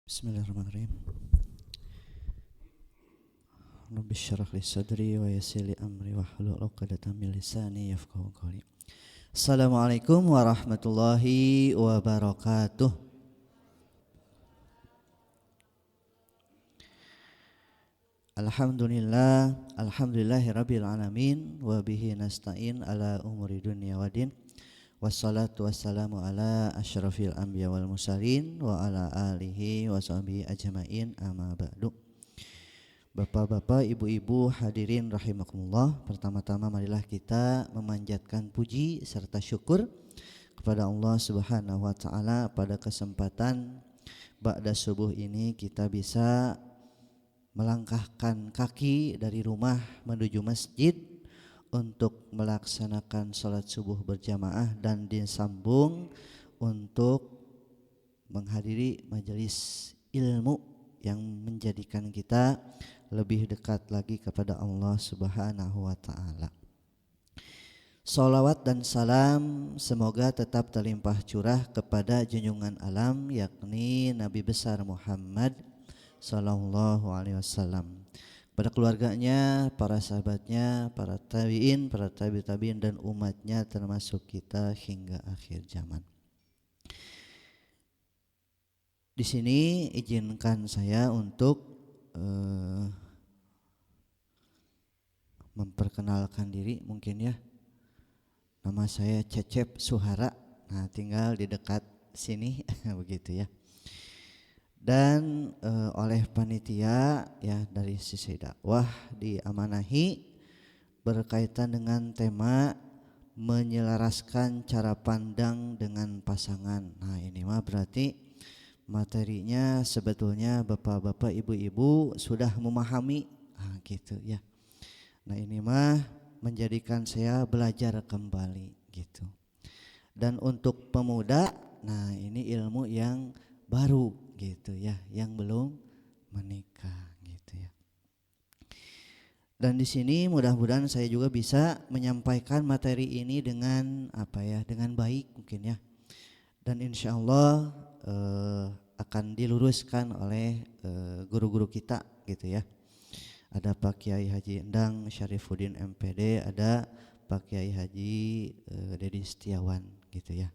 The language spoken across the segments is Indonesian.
Bismillahirrahmanirrahim. Rabbi syrah li sadri wa yassir li amri wahlul 'uqdatam min lisani yafqahu qawli. Assalamualaikum warahmatullahi wabarakatuh. Alhamdulillahi rabbil alamin wa bihi nasta'in ala umuri dunya waddin. Wassalatu wassalamu ala asyrafil anbiya wal mursalin wa ala alihi wa sahbihi ajmain amma ba'du. Bapak-bapak, ibu-ibu hadirin rahimakumullah, pertama-tama marilah kita memanjatkan puji serta syukur kepada Allah Subhanahu wa taala pada kesempatan ba'da subuh ini kita bisa melangkahkan kaki dari rumah menuju masjid untuk melaksanakan sholat subuh berjamaah dan disambung untuk menghadiri majelis ilmu yang menjadikan kita lebih dekat lagi kepada Allah Subhanahu wa taala. Salawat dan salam semoga tetap terlimpah curah kepada junjungan alam yakni Nabi besar Muhammad sallallahu alaihi wasallam, pada keluarganya, para sahabatnya, para tabi'in, para tabi'in dan umatnya termasuk kita hingga akhir zaman. Di sini izinkan saya untuk memperkenalkan diri mungkin ya. Nama saya Cecep Suhara. Nah, tinggal di dekat sini begitu ya. Dan oleh panitia ya dari sisi dakwah diamanahi berkaitan dengan tema menyelaraskan cara pandang dengan pasangan. Nah, ini mah berarti materinya sebetulnya bapak-bapak, ibu-ibu sudah memahami gitu ya. Nah, ini mah menjadikan saya belajar kembali gitu. Dan untuk pemuda, nah ini ilmu yang baru gitu ya, yang belum menikah gitu ya. Dan di sini mudah-mudahan saya juga bisa menyampaikan materi ini dengan dengan baik mungkin ya. Dan insya Allah akan diluruskan oleh guru-guru kita gitu ya. Ada Pak Kiai Haji Endang Syarifuddin MPD, ada Pak Kiai Haji Dedi Setiawan gitu ya.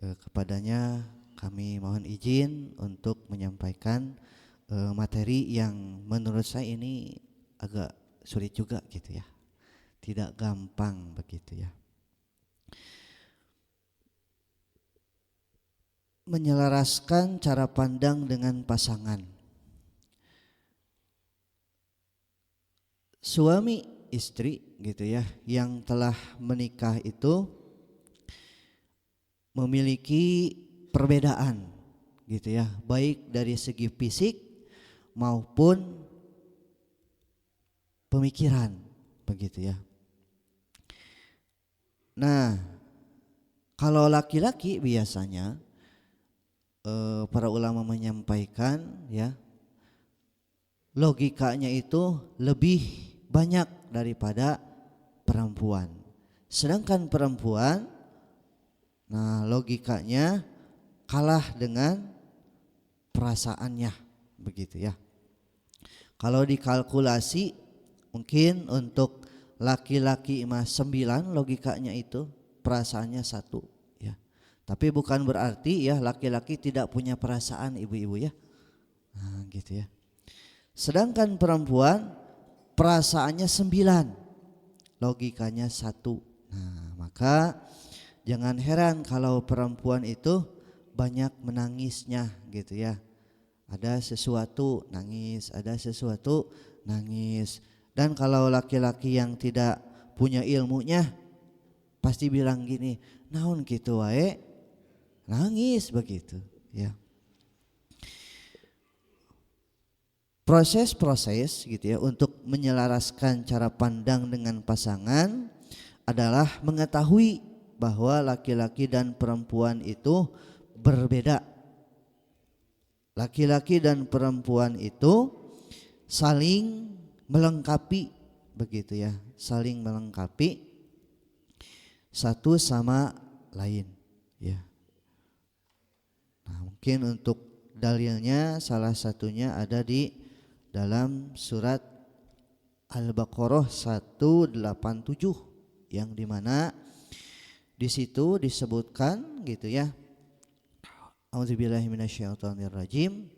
Kepadanya kami mohon izin untuk menyampaikan materi yang menurut saya ini agak sulit juga gitu ya. Tidak gampang begitu ya. Menyelaraskan cara pandang dengan pasangan. Suami istri gitu ya yang telah menikah itu memiliki perbedaan gitu ya, baik dari segi fisik maupun pemikiran begitu ya. Nah, kalau laki-laki biasanya para ulama menyampaikan ya, logikanya itu lebih banyak daripada perempuan. Sedangkan perempuan, nah logikanya kalah dengan perasaannya begitu ya. Kalau dikalkulasi mungkin untuk laki-laki mah 9 logikanya itu, perasaannya 1 ya. Tapi bukan berarti ya laki-laki tidak punya perasaan ibu-ibu ya. Nah gitu ya. Sedangkan perempuan perasaannya 9, logikanya 1. Nah maka jangan heran kalau perempuan itu banyak menangisnya gitu ya. Ada sesuatu nangis, ada sesuatu nangis. Dan kalau laki-laki yang tidak punya ilmunya pasti bilang gini, naon gitu wae nangis begitu ya. Proses-proses gitu ya untuk menyelaraskan cara pandang dengan pasangan adalah mengetahui bahwa laki-laki dan perempuan itu berbeda. Laki-laki dan perempuan itu saling melengkapi begitu ya, saling melengkapi satu sama lain ya. Nah, mungkin untuk Dalilnya salah satunya ada di dalam surat Al-Baqarah 187 yang dimana di situ disebutkan gitu ya. A'udzubillahi minasyaitonirrajim.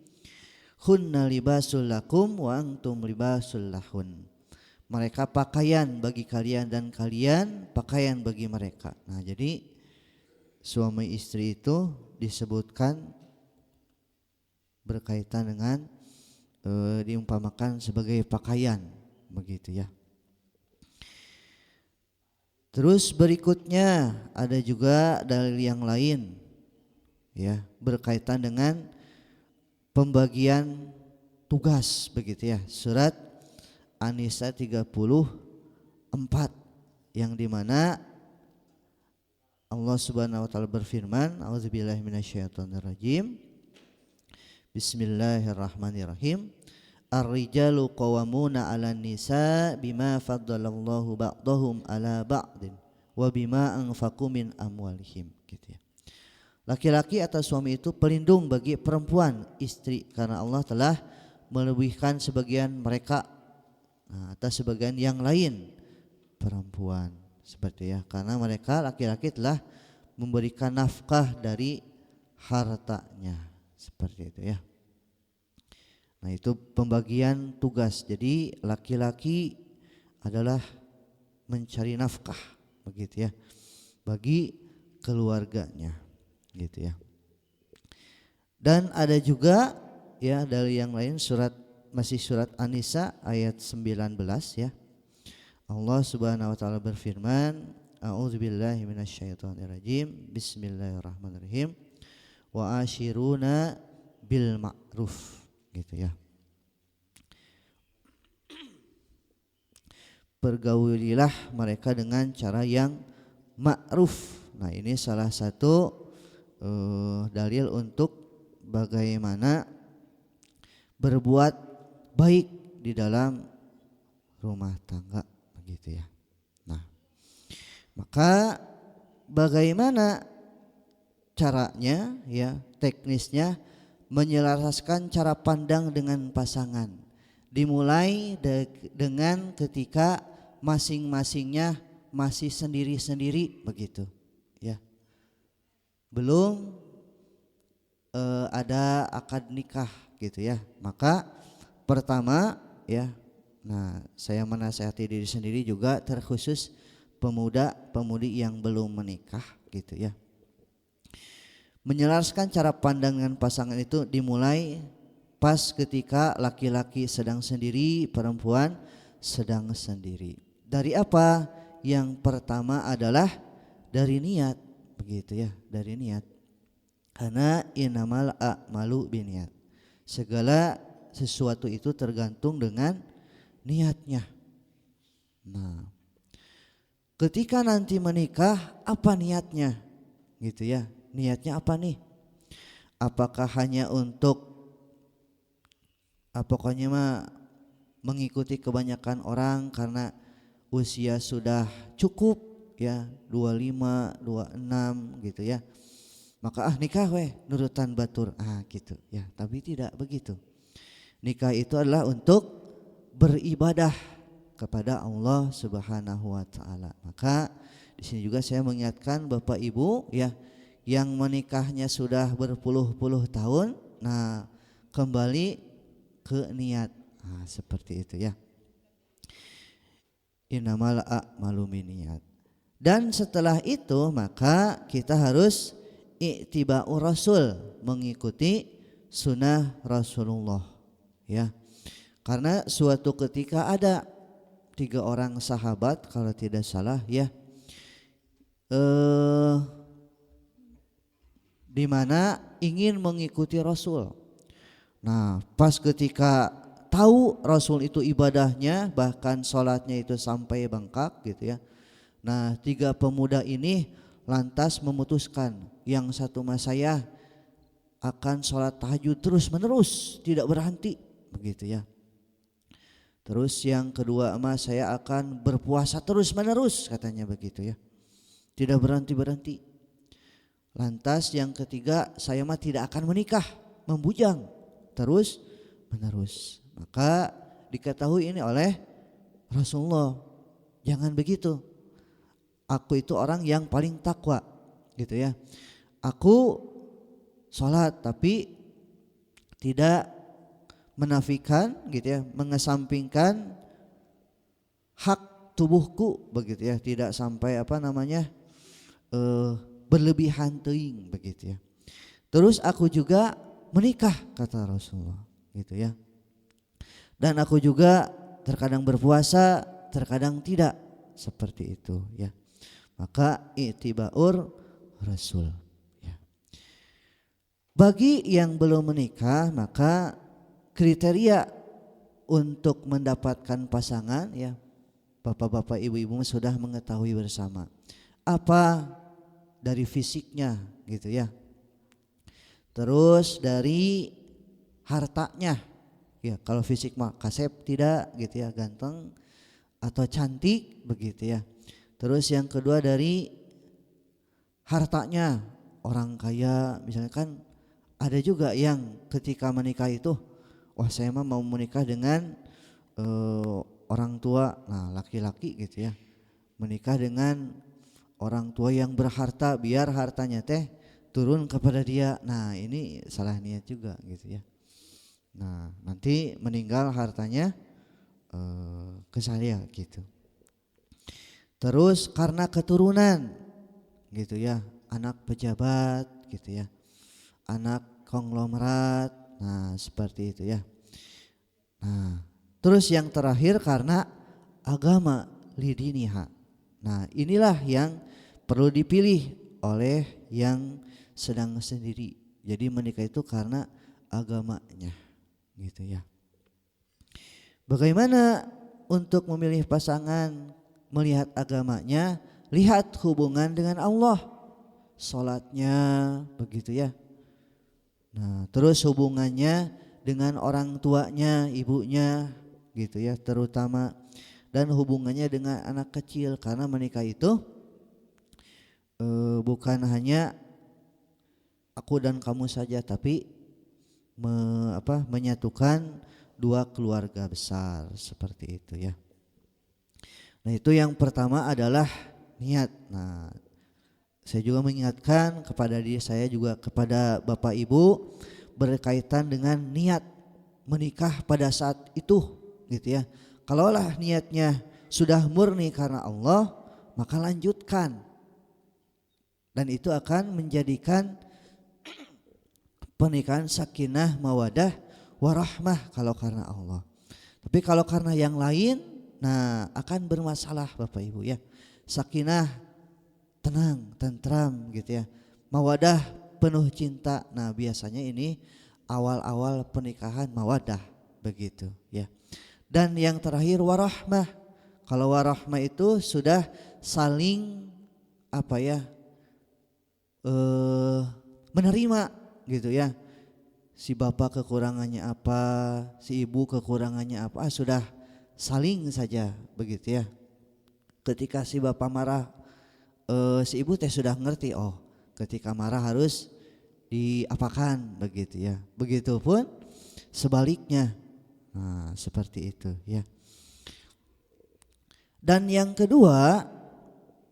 Hunna libasul lakum wa antum libasul lahun. Mereka pakaian bagi kalian dan kalian pakaian bagi mereka. Nah, jadi suami istri itu disebutkan berkaitan dengan diumpamakan sebagai pakaian begitu ya. Terus berikutnya ada juga dalil yang lain ya berkaitan dengan pembagian tugas begitu ya. Surat An-Nisa 34 yang dimana Allah Subhanahu wa taala berfirman, A'udzubillahi minasyaitonirrajim. Bismillahirrahmanirrahim. Ar-rijalu qawwamuna 'alan nisa bima faddalallahu ba'dahum 'ala ba'din wa bima anfaqu min amwalihim gitu ya. Laki-laki atau suami itu pelindung bagi perempuan istri karena Allah telah melebihkan sebagian mereka atas sebagian yang lain perempuan seperti ya, karena mereka laki-laki telah memberikan nafkah dari hartanya seperti itu ya. Nah, itu pembagian tugas. Jadi laki-laki adalah mencari nafkah begitu ya bagi keluarganya gitu ya. Dan ada juga ya dari yang lain masih surat An-Nisa ayat 19 ya. Allah Subhanahu wa taala berfirman, A'udzubillahi minasyaitonirrajim. Bismillahirrahmanirrahim. Wa ashiruna bil ma'ruf gitu ya. Pergaulilah mereka dengan cara yang ma'ruf. Nah, ini salah satu dalil untuk bagaimana berbuat baik di dalam rumah tangga begitu ya. Nah, maka bagaimana caranya ya, teknisnya menyelaraskan cara pandang dengan pasangan. Dimulai dengan ketika masing-masingnya masih sendiri-sendiri begitu ya. Belum ada akad nikah gitu ya. Maka pertama ya, nah saya menasihati diri sendiri juga terkhusus pemuda-pemudi yang belum menikah gitu ya. Menyelaraskan cara pandang dengan pasangan itu dimulai pas ketika laki-laki sedang sendiri, perempuan sedang sendiri. Dari apa? Yang pertama adalah dari niat begitu ya, dari niat. Karena innamal a'malu binniyat. Segala sesuatu itu tergantung dengan niatnya. Nah, ketika nanti menikah apa niatnya? Gitu ya. Niatnya apa nih? Apakah hanya untuk pokoknya mah mengikuti kebanyakan orang karena usia sudah cukup ya 25, 26 gitu ya. Maka nikah weh nurutan batur gitu ya. Tapi tidak begitu. Nikah itu adalah untuk beribadah kepada Allah Subhanahu wa taala. Maka di sini juga saya mengingatkan Bapak Ibu ya yang menikahnya sudah berpuluh-puluh tahun, nah kembali ke niat. Nah, seperti itu ya. Innamal a'malu binniyat. Dan setelah itu maka kita harus ittiba'ur rasul, mengikuti sunnah Rasulullah ya. Karena suatu ketika ada 3 orang sahabat kalau tidak salah ya, di mana ingin mengikuti Rasul. Nah, pas ketika tahu Rasul itu ibadahnya bahkan sholatnya itu sampai bengkak gitu ya. Nah, 3 pemuda ini lantas memutuskan, yang satu mas saya akan sholat tahajud terus menerus tidak berhenti begitu ya. Terus yang kedua mas saya akan berpuasa terus menerus katanya begitu ya, tidak berhenti. Lantas yang ketiga, saya mah tidak akan menikah membujang terus menerus. Maka diketahui ini oleh Rasulullah, jangan begitu. Aku itu orang yang paling takwa gitu ya. Aku sholat tapi tidak menafikan gitu ya, mengesampingkan hak tubuhku begitu ya, tidak sampai berlebihan teuing begitu ya. Terus aku juga menikah kata Rasulullah gitu ya. Dan aku juga terkadang berpuasa, terkadang tidak, seperti itu ya. Maka ittibaur Rasul ya. Bagi yang belum menikah, maka kriteria untuk mendapatkan pasangan ya, bapak-bapak ibu-ibu sudah mengetahui bersama. Apa? Dari fisiknya gitu ya. Terus dari hartanya. Ya, kalau fisik mah kasep tidak gitu ya, ganteng atau cantik begitu ya. Terus yang kedua dari hartanya, orang kaya misalnya kan ada juga yang ketika menikah itu, wah saya mah mau menikah dengan orang tua, nah laki-laki gitu ya, menikah dengan orang tua yang berharta biar hartanya teh turun kepada dia. Nah ini salah niat juga gitu ya. Nah nanti meninggal hartanya ke saya gitu. Terus karena keturunan gitu ya, anak pejabat gitu ya, anak konglomerat, nah seperti itu ya. Nah terus yang terakhir karena agama, lidiniha. Nah inilah yang perlu dipilih oleh yang sedang sendiri. Jadi menikah itu karena agamanya gitu ya. Bagaimana untuk memilih pasangan? Melihat agamanya, lihat hubungan dengan Allah, sholatnya begitu ya. Nah terus hubungannya dengan orang tuanya, ibunya gitu ya terutama, dan hubungannya dengan anak kecil, karena menikah itu bukan hanya aku dan kamu saja, tapi menyatukan dua keluarga besar seperti itu ya. Nah itu yang pertama adalah niat. Nah saya juga mengingatkan kepada diri saya juga kepada Bapak Ibu berkaitan dengan niat menikah pada saat itu gitu ya. Kalaulah niatnya sudah murni karena Allah, maka lanjutkan. Dan itu akan menjadikan pernikahan sakinah mawadah warahmah kalau karena Allah. Tapi kalau karena yang lain, nah akan bermasalah Bapak Ibu ya. Sakinah tenang, tentram gitu ya. Mawadah penuh cinta. Nah biasanya ini awal-awal pernikahan mawadah begitu ya. Dan yang terakhir warahmah. Kalau warahmah itu sudah saling menerima gitu ya. Si bapak kekurangannya apa, si ibu kekurangannya apa, sudah saling saja begitu ya. Ketika si bapak marah, si ibu teh sudah ngerti, oh ketika marah harus diapakan begitu ya. Begitupun sebaliknya. Nah seperti itu ya. Dan yang kedua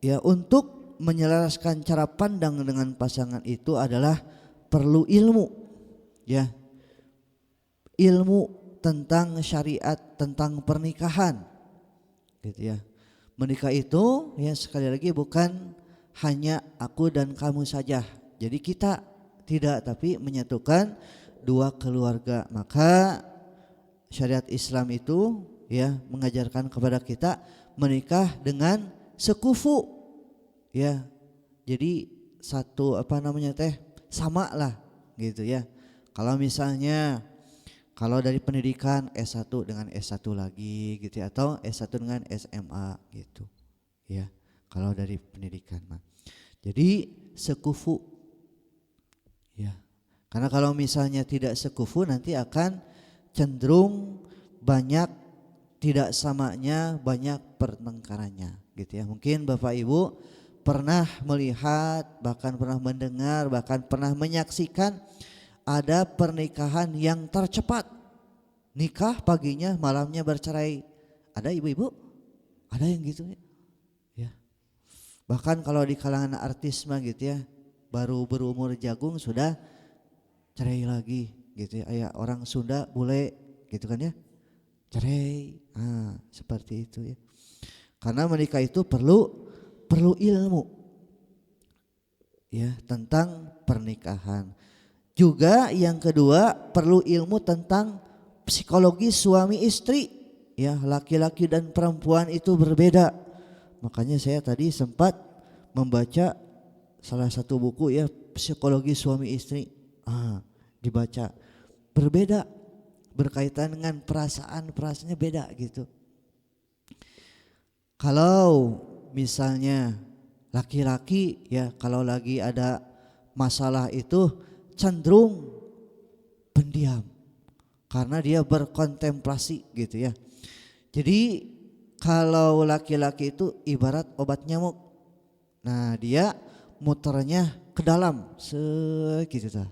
ya, untuk menyelaraskan cara pandang dengan pasangan itu adalah perlu ilmu ya, ilmu tentang syariat, tentang pernikahan gitu ya. Menikah itu ya sekali lagi bukan hanya aku dan kamu saja. Jadi kita tidak, tapi menyatukan dua keluarga. Maka syariat Islam itu ya mengajarkan kepada kita menikah dengan sekufu ya. Jadi satu sama lah gitu ya. Kalau misalnya kalau dari pendidikan S1 dengan S1 lagi gitu ya, atau S1 dengan SMA gitu ya. Kalau dari pendidikan mah. Jadi sekufu ya. Karena kalau misalnya tidak sekufu nanti akan cenderung banyak tidak samanya, banyak pertengkarannya gitu ya. Mungkin Bapak Ibu pernah melihat, bahkan pernah mendengar, bahkan pernah menyaksikan ada pernikahan yang tercepat. Nikah paginya, malamnya bercerai. Ada ibu-ibu? Ada yang gitu ya. Bahkan kalau di kalangan artis mah gitu ya, baru berumur jagung sudah cerai lagi gitu ya. Aya orang Sunda bule gitu kan ya. Cerai. Seperti itu ya. Karena menikah itu perlu ilmu ya tentang pernikahan. Juga yang kedua perlu ilmu tentang psikologi suami istri ya, laki-laki dan perempuan itu berbeda. Makanya saya tadi sempat membaca salah satu buku ya, psikologi suami istri. Dibaca berbeda, berkaitan dengan perasaannya beda gitu. Kalau misalnya laki-laki ya, kalau lagi ada masalah itu cenderung pendiam karena dia berkontemplasi gitu ya. Jadi kalau laki-laki itu ibarat obat nyamuk. Nah, dia muternya ke dalam segitu ta.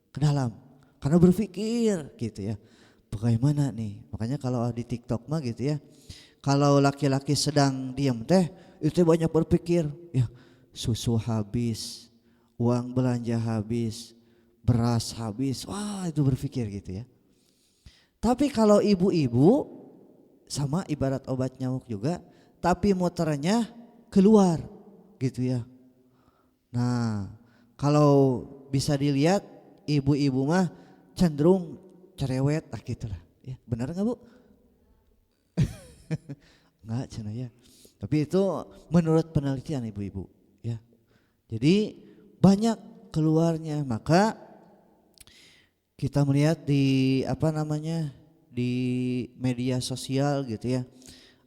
Ke dalam. Karena berpikir gitu ya. Bagaimana nih? Makanya kalau di TikTok mah gitu ya. Kalau laki-laki sedang diam teh itu banyak berpikir, ya susu habis, uang belanja habis, beras habis. Wah, itu berpikir gitu ya. Tapi kalau ibu-ibu sama ibarat obat nyamuk juga, tapi muternya keluar gitu ya. Nah, kalau bisa dilihat ibu-ibu mah cenderung cerewet gitulah. Ya, benar enggak, Bu? Enggak cenah ya. Tapi itu menurut penelitian ibu-ibu ya. Jadi banyak keluarnya, maka kita melihat di di media sosial gitu ya,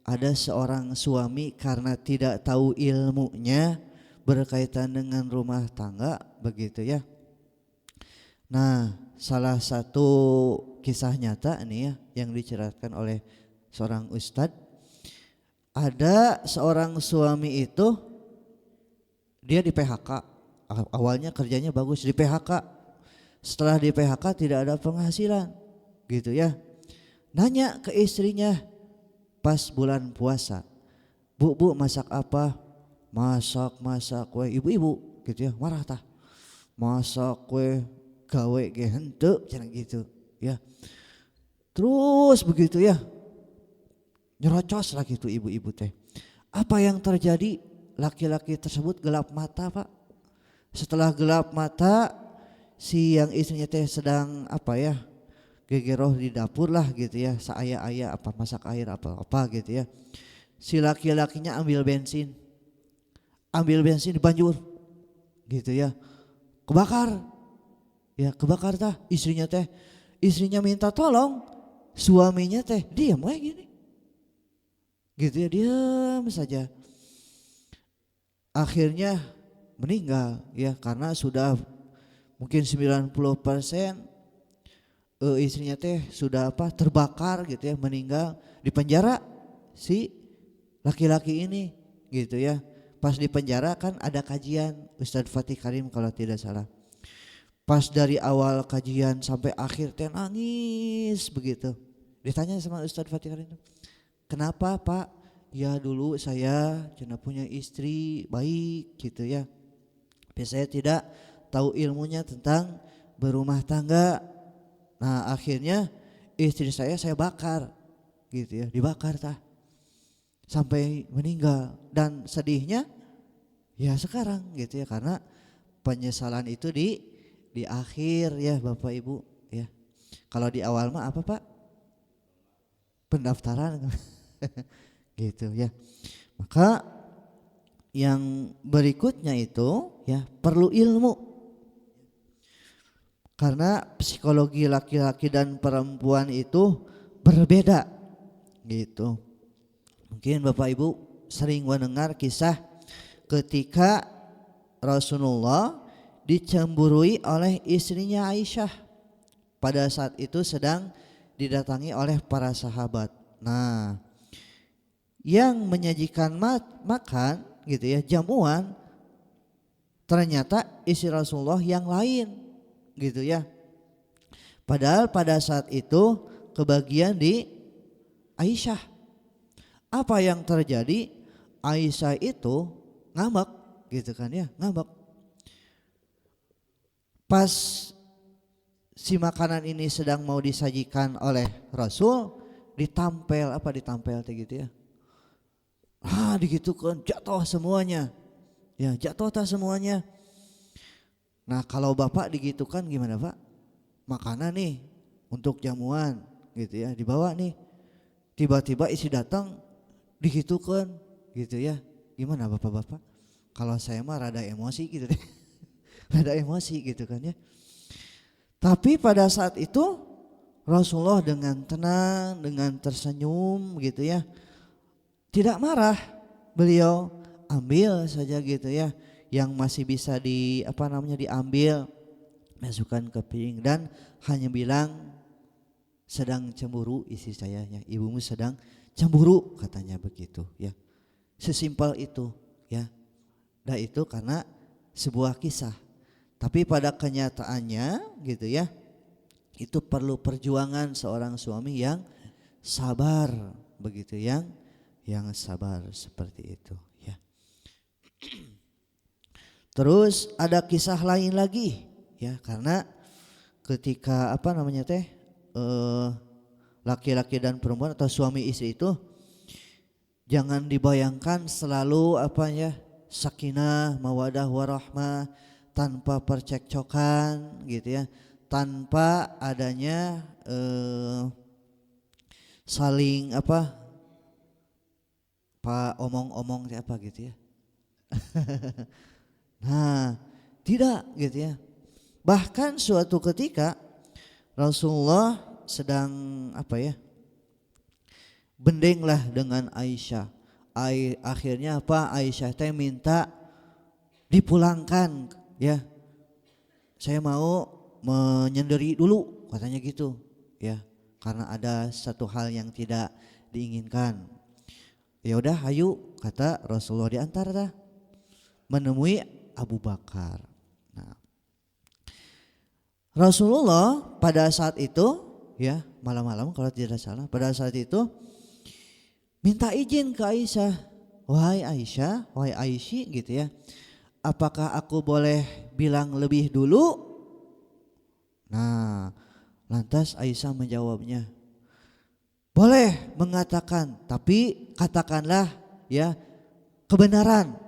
ada seorang suami karena tidak tahu ilmunya berkaitan dengan rumah tangga begitu ya. Nah, salah satu kisah nyata nih ya yang diceritakan oleh seorang ustadz, ada seorang suami itu dia di PHK. Awalnya kerjanya bagus, di PHK. Setelah di PHK tidak ada penghasilan gitu ya. Nanya ke istrinya pas bulan puasa, Bu masak apa? Masak kue. Ibu-ibu gitu ya, marah tah. Masak kue gawe ge henteu cenah gitu ya. Terus begitu ya, nyerocos lah gitu ibu-ibu teh. Apa yang terjadi? Laki-laki tersebut gelap mata, Pak. Setelah gelap mata, si yang istrinya teh sedang gegeroh di dapur lah gitu ya, seaya-aya masak air apa gitu ya. Si laki-lakinya ambil bensin banjur gitu ya, kebakar tah istrinya minta tolong, suaminya teh diam gini gitu ya, diam saja. Akhirnya meninggal ya, karena sudah mungkin 90% istrinya teh sudah terbakar gitu ya, meninggal di penjara si laki-laki ini gitu ya. Pas di penjara kan ada kajian Ustadz Fatih Karim kalau tidak salah. Pas dari awal kajian sampai akhir teh nangis begitu. Ditanya sama Ustadz Fatih Karim, kenapa Pak? Ya dulu saya cina punya istri baik gitu ya, tapi saya tidak tahu ilmunya tentang berumah tangga. Nah akhirnya istri saya bakar gitu ya, dibakar sampai meninggal. Dan sedihnya ya sekarang gitu ya, karena penyesalan itu di akhir ya Bapak Ibu ya. Kalau di awal mah apa Pak? Pendaftaran gitu ya. Maka yang berikutnya itu ya perlu ilmu, karena psikologi laki-laki dan perempuan itu berbeda gitu. Mungkin Bapak Ibu sering mendengar kisah ketika Rasulullah dicemburui oleh istrinya Aisyah. Pada saat itu sedang didatangi oleh para sahabat. Nah, yang menyajikan makan gitu ya, jamuan, ternyata istri Rasulullah yang lain gitu ya. Padahal pada saat itu kebagian di Aisyah. Apa yang terjadi? Aisyah itu ngambek gitu kan ya, ngambek. Pas si makanan ini sedang mau disajikan oleh Rasul, ditampel gitu ya. Digitukan jatuh semuanya. Ya, jatuh semuanya. Nah, kalau Bapak digitukan gimana, Pak? Makanan nih untuk jamuan gitu ya, dibawa nih. Tiba-tiba isi datang digitukan gitu ya. Gimana Bapak-bapak? Kalau saya mah rada emosi gitu deh. Rada emosi gitu kan ya. Tapi pada saat itu Rasulullah dengan tenang, dengan tersenyum gitu ya. Tidak marah. Beliau ambil saja gitu ya. Yang masih bisa diambil, masukkan ke piring dan hanya bilang, sedang cemburu istri saya ya, ibumu sedang cemburu katanya begitu ya. Sesimpel itu ya. Dan itu karena sebuah kisah. Tapi pada kenyataannya gitu ya, itu perlu perjuangan seorang suami yang sabar begitu, yang sabar seperti itu ya. Terus ada kisah lain lagi ya, karena ketika laki-laki dan perempuan atau suami istri itu jangan dibayangkan selalu sakinah, mawadah, warahmah, tanpa percekcokan gitu ya, tanpa adanya saling omong-omong gitu ya. Nah, tidak gitu ya. Bahkan suatu ketika Rasulullah sedang bendenglah dengan Aisyah. Akhirnya Aisyah teh minta dipulangkan ya. Saya mau menyendiri dulu katanya gitu ya. Karena ada satu hal yang tidak diinginkan. Ya udah ayo kata Rasulullah, diantar dah menemui Abu Bakar. Nah, Rasulullah pada saat itu ya, malam-malam kalau tidak salah, pada saat itu minta izin ke Aisyah. Wahai Aisyah, wahai Aisyah gitu ya. Apakah aku boleh bilang lebih dulu? Nah, lantas Aisyah menjawabnya, boleh mengatakan, tapi katakanlah ya kebenaran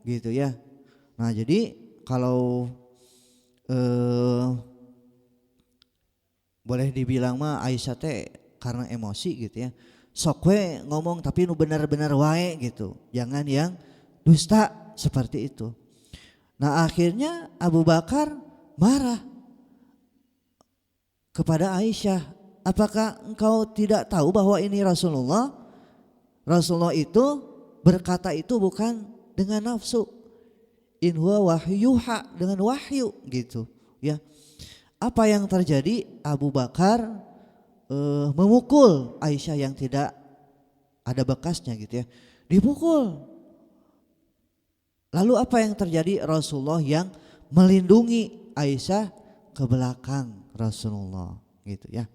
gitu ya. Nah, jadi kalau boleh dibilang mah Aisyah teh karena emosi gitu ya, sok we ngomong tapi nu benar-benar wae gitu, jangan yang dusta seperti itu. Nah, akhirnya Abu Bakar marah kepada Aisyah, apakah engkau tidak tahu bahwa ini Rasulullah? Rasulullah itu berkata itu bukan dengan nafsu, in huwa wahyuha, dengan wahyu gitu ya. Apa yang terjadi? Abu Bakar memukul Aisyah yang tidak ada bekasnya gitu ya, dipukul. Lalu apa yang terjadi? Rasulullah yang melindungi Aisyah ke belakang Rasulullah gitu ya.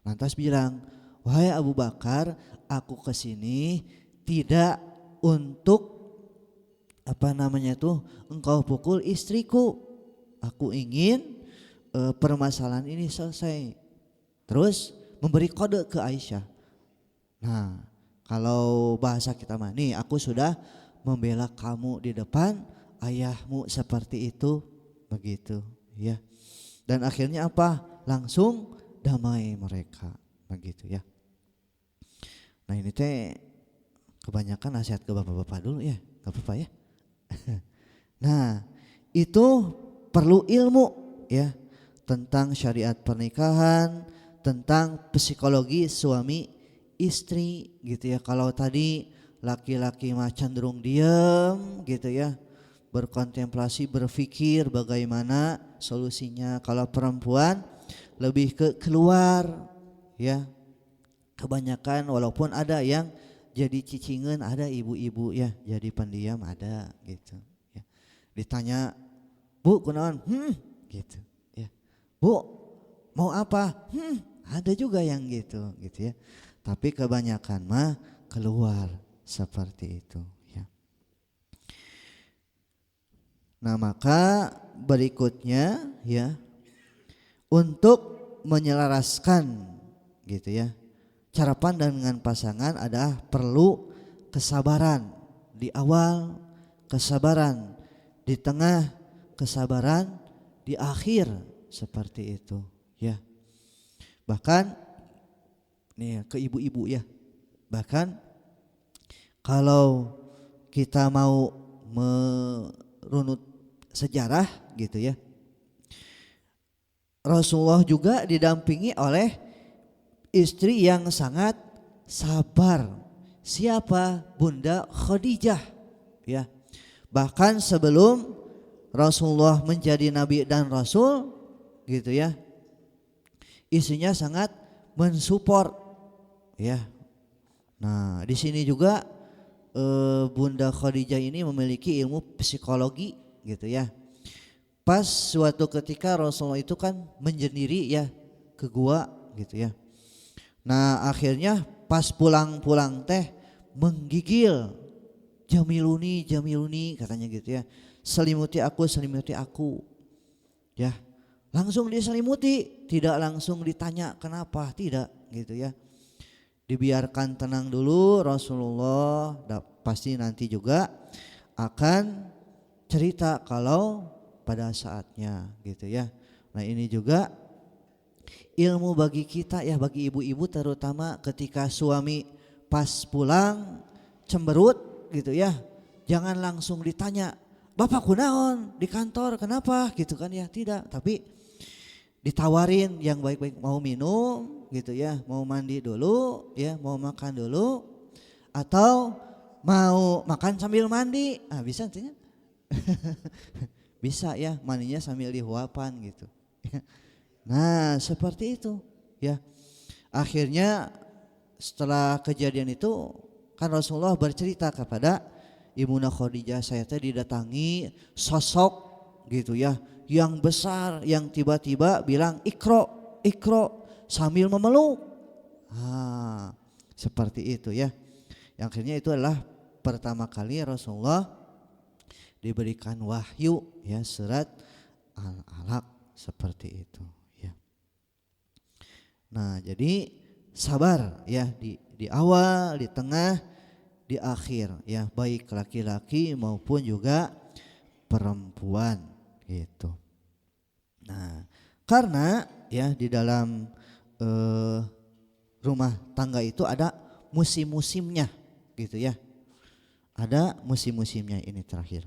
Lantas bilang, wahai Abu Bakar, aku kesini tidak untuk engkau pukul istriku. Aku ingin permasalahan ini selesai. Terus memberi kode ke Aisyah. Nah, kalau bahasa kita mah, nih aku sudah membela kamu di depan ayahmu seperti itu, begitu ya. Dan akhirnya langsung damai mereka begitu ya. Nah, ini teh kebanyakan nasihat ke bapak-bapak dulu ya, gak apa-apa ya. Nah, itu perlu ilmu ya, tentang syariat pernikahan, tentang psikologi suami istri gitu ya. Kalau tadi laki-laki mah cenderung diam gitu ya, berkontemplasi, berpikir bagaimana solusinya. Kalau perempuan lebih ke keluar ya. Kebanyakan walaupun ada yang jadi cicingan, ada ibu-ibu ya jadi pendiam, ada gitu ya. Ditanya, Bu kunaon? Gitu ya. Bu, mau apa? Ada juga yang gitu ya. Tapi kebanyakan mah keluar seperti itu ya. Nah, maka berikutnya ya, untuk menyelaraskan gitu ya, cara pandang dengan pasangan adalah perlu kesabaran di awal, kesabaran di tengah, kesabaran di akhir, seperti itu ya. Bahkan nih ke ibu-ibu ya, bahkan kalau kita mau merunut sejarah gitu ya, Rasulullah juga didampingi oleh istri yang sangat sabar. Siapa? Bunda Khadijah ya. Bahkan sebelum Rasulullah menjadi nabi dan rasul gitu ya, istrinya sangat mensupport ya. Nah, di sini juga Bunda Khadijah ini memiliki ilmu psikologi gitu ya. Pas suatu ketika Rasulullah itu kan menyendiri ya ke gua gitu ya. Nah, akhirnya pas pulang-pulang teh menggigil, Jamiluni, Jamiluni katanya gitu ya. Selimuti aku ya. Langsung diselimuti, tidak langsung ditanya kenapa, tidak gitu ya. Dibiarkan tenang dulu, Rasulullah pasti nanti juga akan cerita kalau pada saatnya gitu ya. Nah, ini juga ilmu bagi kita ya, bagi ibu-ibu terutama ketika suami pas pulang cemberut gitu ya. Jangan langsung ditanya, "Bapak kunaon di kantor kenapa?" gitu kan ya, tidak, tapi ditawarin yang baik-baik, mau minum gitu ya, mau mandi dulu ya, mau makan dulu, atau mau makan sambil mandi. Ah, bisa nantinya. Bisa ya, mandinya sambil dihuapan gitu. Nah, seperti itu ya. Akhirnya setelah kejadian itu kan Rasulullah bercerita kepada Ibunda Khadijah, saya tadi didatangi sosok gitu ya, yang besar, yang tiba-tiba bilang ikro, ikro sambil memeluk. Seperti itu ya. Yang akhirnya itu adalah pertama kali Rasulullah diberikan wahyu ya, surat Al-Alaq, seperti itu ya. Nah, jadi sabar ya di awal, di tengah, di akhir ya, baik laki-laki maupun juga perempuan gitu. Nah, karena ya di dalam rumah tangga itu ada musim-musimnya gitu ya. Ada musim-musimnya, ini terakhir.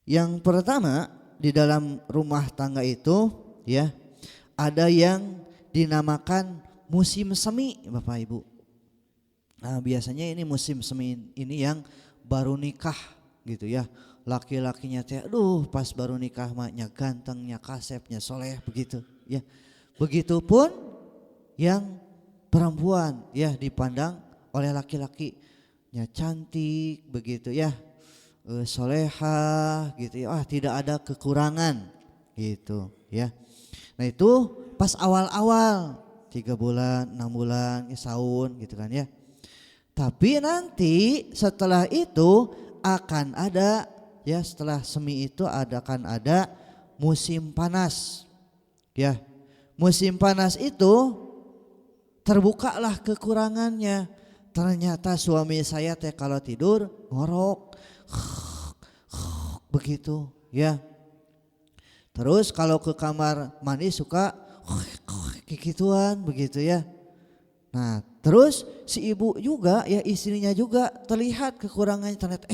Yang pertama, di dalam rumah tangga itu ya, ada yang dinamakan musim semi, Bapak Ibu. Nah, biasanya ini musim semi ini yang baru nikah gitu ya. Laki-lakinya teh aduh pas baru nikah mahnya gantengnya, kasepnya, soleh begitu ya. Begitupun yang perempuan ya, dipandang oleh laki-lakinya cantik begitu ya, solehah gitu ya, tidak ada kekurangan gitu ya. Nah, itu pas awal-awal 3 bulan, 6 bulan, setahun gitu kan ya. Tapi nanti setelah itu akan ada ya, setelah semi itu akan ada musim panas ya. Musim panas itu terbukalah kekurangannya. Ternyata suami saya teh kalau tidur ngorok begitu ya. Terus kalau ke kamar mandi suka kikituan begitu ya. Nah, terus si ibu juga ya, istrinya juga terlihat kekurangannya, ternyata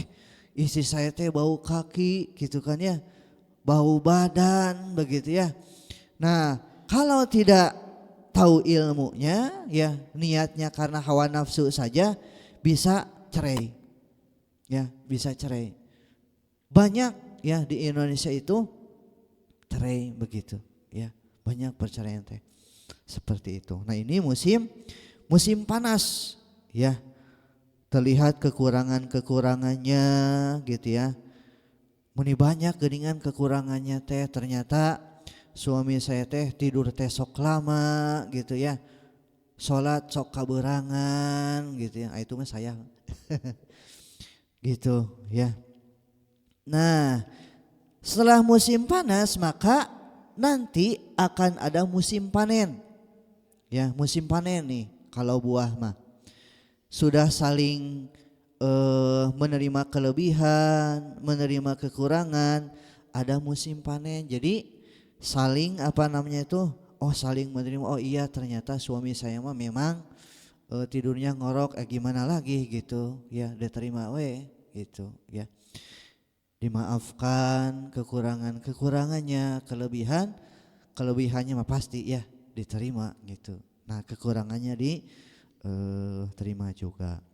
istri saya teh bau kaki gitu kan ya, bau badan begitu ya. Nah, kalau tidak tahu ilmunya ya, niatnya karena hawa nafsu saja, bisa cerai ya, bisa cerai. Banyak ya di Indonesia itu cerai begitu ya, banyak perceraian teh seperti itu. Nah, ini musim panas ya, terlihat kekurangannya gitu ya. Muni banyak geningan kekurangannya teh, ternyata suami saya teh tidur teh sok lama gitu ya, sholat sok kaberangan gitu ya, itu mah saya gitu ya. Nah setelah musim panas maka nanti akan ada musim panen ya, musim panen nih kalau buah mah sudah saling menerima kelebihan, menerima kekurangan, ada musim panen. Jadi saling apa namanya itu, oh saling menerima, oh iya ternyata suami saya mah memang tidurnya ngorok, gimana lagi gitu ya, diterima we gitu ya, dimaafkan kekurangannya, kelebihannya mah pasti ya diterima gitu. Nah kekurangannya diterima juga.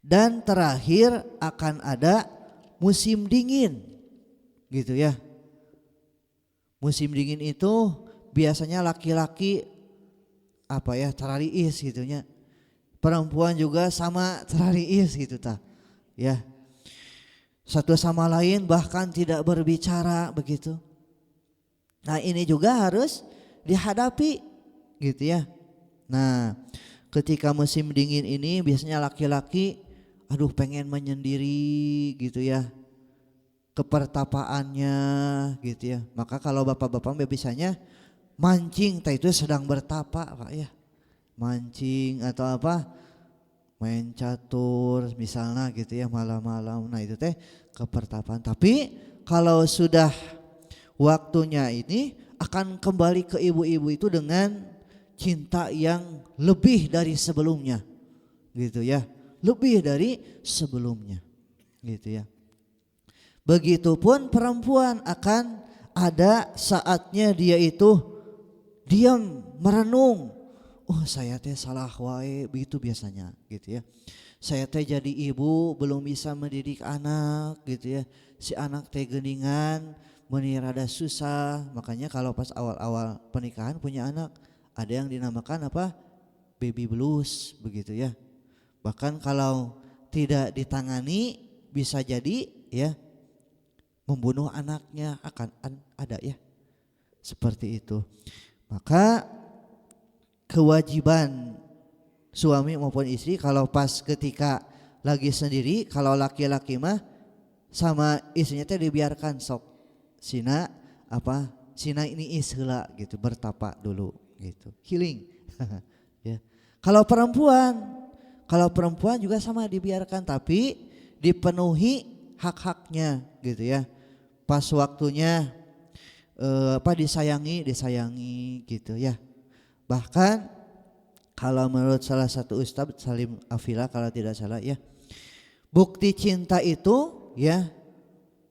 Dan terakhir akan ada musim dingin gitu ya. Musim dingin itu biasanya laki-laki apa ya, terariis gitunya. Perempuan juga sama terariis gitu ta. Ya. Satu sama lain bahkan tidak berbicara begitu. Nah, ini juga harus dihadapi gitu ya. Nah, ketika musim dingin ini biasanya laki-laki aduh pengen menyendiri gitu ya, kepertapaannya gitu ya. Maka kalau bapak-bapak biasanya mancing, itu sedang bertapa Pak ya, mancing atau apa, main catur misalnya gitu ya malam-malam. Nah itu teh kepertapaan. Tapi kalau sudah waktunya ini akan kembali ke ibu-ibu itu dengan cinta yang lebih dari sebelumnya gitu ya, lebih dari sebelumnya gitu ya. Begitupun perempuan akan ada saatnya dia itu diam merenung, oh saya teh salah wae, begitu biasanya gitu ya. Saya teh jadi ibu belum bisa mendidik anak gitu ya, si anak teh geningan, meuni rada susah. Makanya kalau pas awal-awal pernikahan punya anak ada yang dinamakan apa, baby blues begitu ya. Bahkan kalau tidak ditangani bisa jadi ya membunuh anaknya, akan ada ya seperti itu. Maka kewajiban suami maupun istri kalau pas ketika lagi sendiri, kalau laki-laki mah sama istrinya teh dibiarkan sok sina apa, sina ini isheula gitu, bertapa dulu gitu, healing ya. Kalau perempuan juga sama dibiarkan, tapi dipenuhi hak-haknya gitu ya. Pas waktunya disayangi gitu ya. Bahkan kalau menurut salah satu ustadz Salim Afila kalau tidak salah ya, bukti cinta itu ya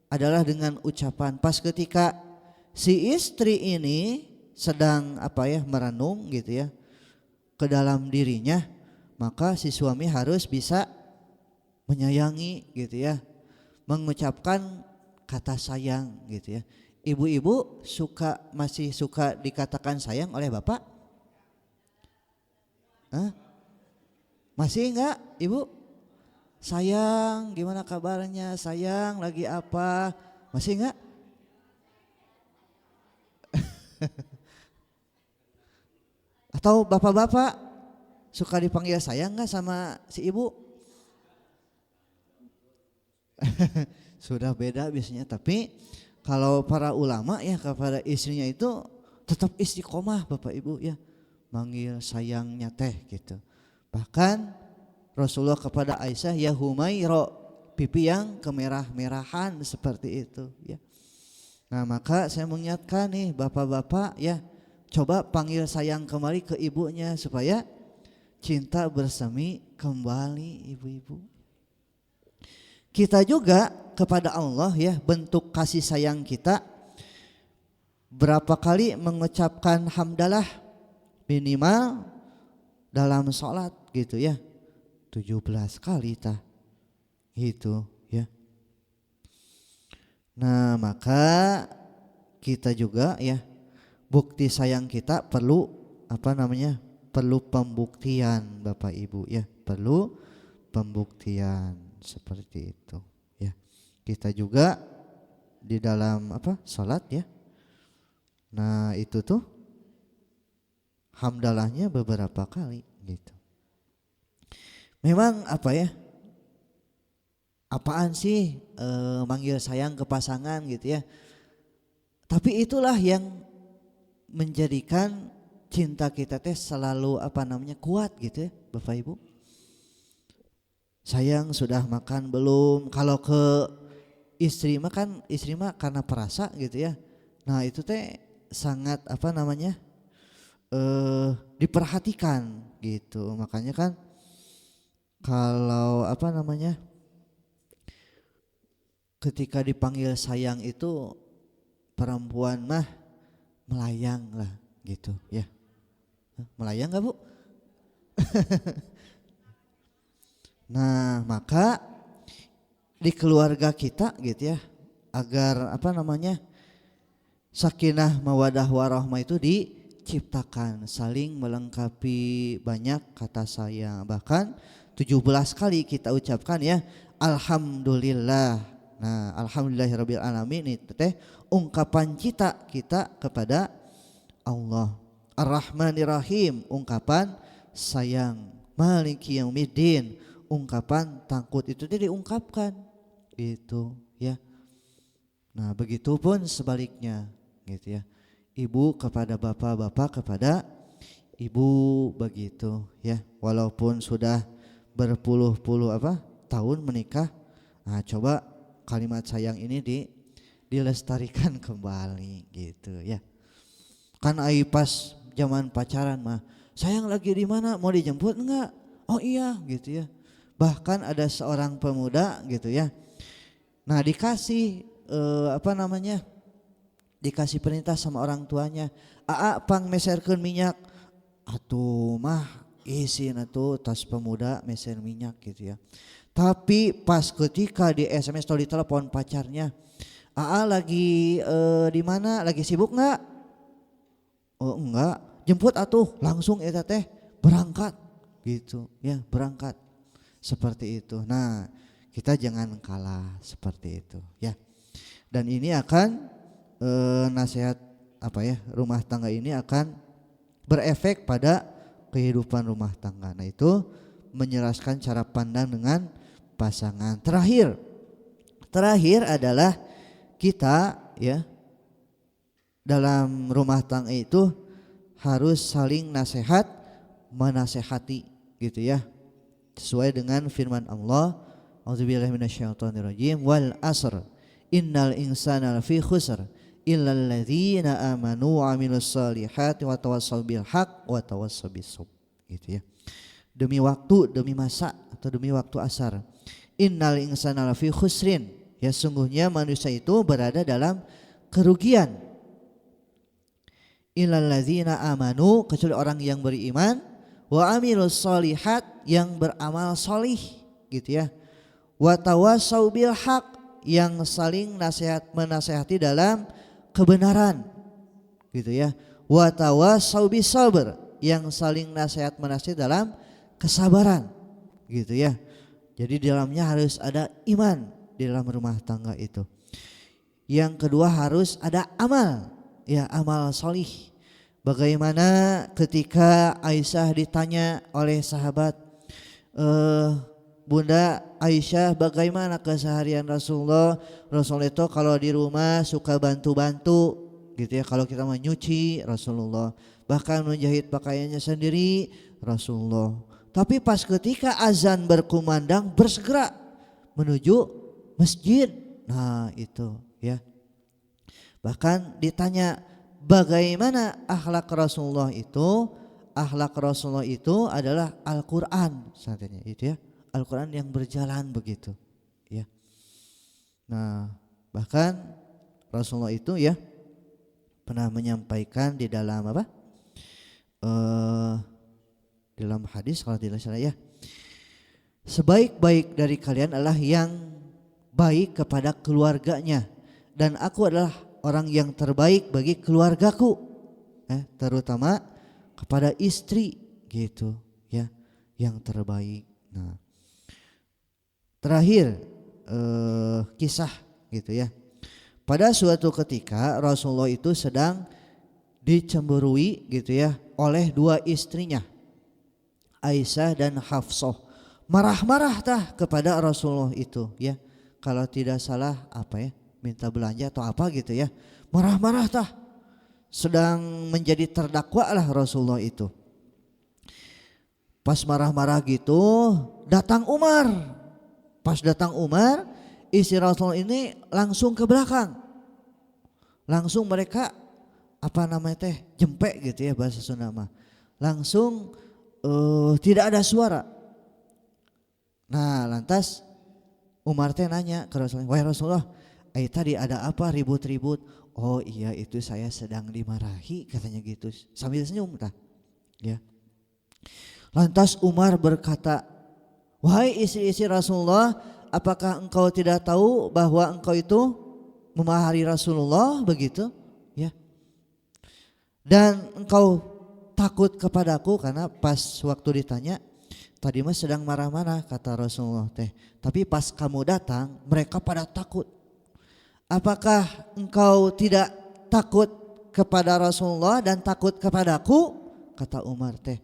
adalah dengan ucapan. Pas ketika si istri ini sedang apa ya merenung gitu ya ke dalam dirinya, maka si suami harus bisa menyayangi gitu ya, mengucapkan kata sayang gitu ya. Ibu-ibu masih suka dikatakan sayang oleh bapak? Hah? Masih enggak ibu? Sayang, gimana kabarnya? Sayang, lagi apa? Masih enggak? Atau bapak-bapak suka dipanggil sayang enggak sama si ibu? Sudah beda biasanya. Tapi kalau para ulama ya kepada istrinya itu tetap istiqomah bapak ibu ya, manggil sayangnya teh gitu. Bahkan Rasulullah kepada Aisyah, ya Humairo, pipi yang kemerah-merahan seperti itu ya. Nah maka saya mengingatkan nih bapak-bapak ya, coba panggil sayang kembali ke ibunya supaya cinta bersemi kembali ibu-ibu. Kita juga kepada Allah ya, bentuk kasih sayang kita berapa kali mengucapkan hamdalah minimal dalam sholat gitu ya, 17 kali tah gitu ya. Nah maka kita juga ya, bukti sayang kita perlu apa namanya, perlu pembuktian bapak ibu ya, perlu pembuktian seperti itu ya. Kita juga di dalam apa sholat ya, Nah itu tuh hamdalahnya beberapa kali gitu. Memang apa ya, apaan sih manggil sayang ke pasangan gitu ya. Tapi itulah yang menjadikan cinta kita teh selalu apa namanya kuat gitu ya Bapak Ibu. Sayang sudah makan belum? Kalau ke istri mah karena perasa gitu ya. Nah itu teh sangat apa namanya diperhatikan gitu. Makanya kan kalau apa namanya ketika dipanggil sayang itu perempuan mah melayang lah gitu ya. Melayang nggak Bu? Nah maka di keluarga kita gitu ya agar apa namanya sakinah mawadah warahmah itu diciptakan, saling melengkapi, banyak kata sayang, bahkan 17 kali kita ucapkan ya alhamdulillah. Nah alhamdulillahirabbil alamin itu teh ungkapan kita kepada Allah. Ar-Rahmanir-Rahim ungkapan sayang. Maliki yaumiddin ungkapan takut, itu teh diungkapkan gitu ya. Nah begitupun sebaliknya gitu ya, ibu kepada bapak, bapak kepada ibu begitu ya. Walaupun sudah berpuluh-puluh tahun menikah, nah coba kalimat sayang ini dilestarikan kembali gitu ya. Kan ai pas zaman pacaran mah sayang lagi di mana, mau dijemput enggak? Oh iya gitu ya. Bahkan ada seorang pemuda gitu ya, nah dikasih apa namanya dikasih perintah sama orang tuanya, aa pang meserkeun minyak, atuh mah isin atuh tas pemuda meser minyak gitu ya. Tapi pas ketika di SMS atau di telepon pacarnya, aa lagi di mana, lagi sibuk nggak? Oh enggak, jemput atuh langsung eta teh berangkat gitu ya, berangkat seperti itu. Nah kita jangan kalah seperti itu ya. Dan ini akan nasihat apa ya, rumah tangga ini akan berefek pada kehidupan rumah tangga. Nah itu menjelaskan cara pandang dengan pasangan. Terakhir adalah kita ya dalam rumah tangga itu harus saling nasihat menasehati gitu ya, sesuai dengan firman Allah, auzubillahi minasyaitonirrajim, wal asr innal insana lafi khusr illal ladzina amanu wa amilus solihati wa tawassaw bil haq wa tawassaw bis sabr gitu ya. Demi waktu, demi masa atau demi waktu asar, innal insana lafi khusrin, ya sungguhnya manusia itu berada dalam kerugian. Illal ladzina amanu, kecuali orang yang beriman, wa amilus solihat, yang beramal solih gitu ya, wa tawassaw bil haq, yang saling menasehati dalam kebenaran gitu ya, wa tawassaw bis sabr, yang saling menasehati dalam kesabaran gitu ya. Jadi di dalamnya harus ada iman di dalam rumah tangga itu. Yang kedua harus ada amal ya, amal solih. Bagaimana ketika Aisyah ditanya oleh sahabat, Bunda Aisyah, bagaimana keseharian Rasulullah? Rasulullah itu kalau di rumah suka bantu-bantu gitu ya. Kalau kita menyuci Rasulullah, bahkan menjahit pakaiannya sendiri Rasulullah. Tapi pas ketika azan berkumandang bersegera menuju masjid. Nah itu ya. Bahkan ditanya bagaimana akhlak Rasulullah itu? Akhlak Rasulullah itu adalah Al-Quran saatnya itu ya. Al-Quran yang berjalan begitu ya. Nah bahkan Rasulullah itu ya pernah menyampaikan di dalam dalam hadis kalau tidak salah ya, sebaik-baik dari kalian adalah yang baik kepada keluarganya, dan aku adalah orang yang terbaik bagi keluargaku, terutama kepada istri gitu ya, yang terbaik. Nah terakhir kisah gitu ya, pada suatu ketika Rasulullah itu sedang dicemburui gitu ya oleh dua istrinya Aisyah dan Hafsah. Marah-marah tah kepada Rasulullah itu ya. Kalau tidak salah apa ya, minta belanja atau apa gitu ya. Marah-marah tah. Sedang menjadi terdakwa lah Rasulullah itu. Pas marah-marah gitu datang Umar. Pas datang Umar, istri Rasulullah ini langsung ke belakang. Langsung mereka apa namanya teh jempek gitu ya bahasa Sunda mah. Langsung tidak ada suara. Nah lantas Umar teh nanya ke Rasulullah, wahai Rasulullah, tadi ada apa ribut-ribut? Oh iya itu saya sedang dimarahi katanya gitu sambil senyum tah. Ya. Lantas Umar berkata, wahai istri-istri Rasulullah, apakah engkau tidak tahu bahwa engkau itu memahari Rasulullah begitu? Ya. Dan engkau takut kepadaku karena pas waktu ditanya tadi mah sedang marah-marah kata Rasulullah teh. Tapi pas kamu datang mereka pada takut. Apakah engkau tidak takut kepada Rasulullah dan takut kepadaku? Kata Umar teh.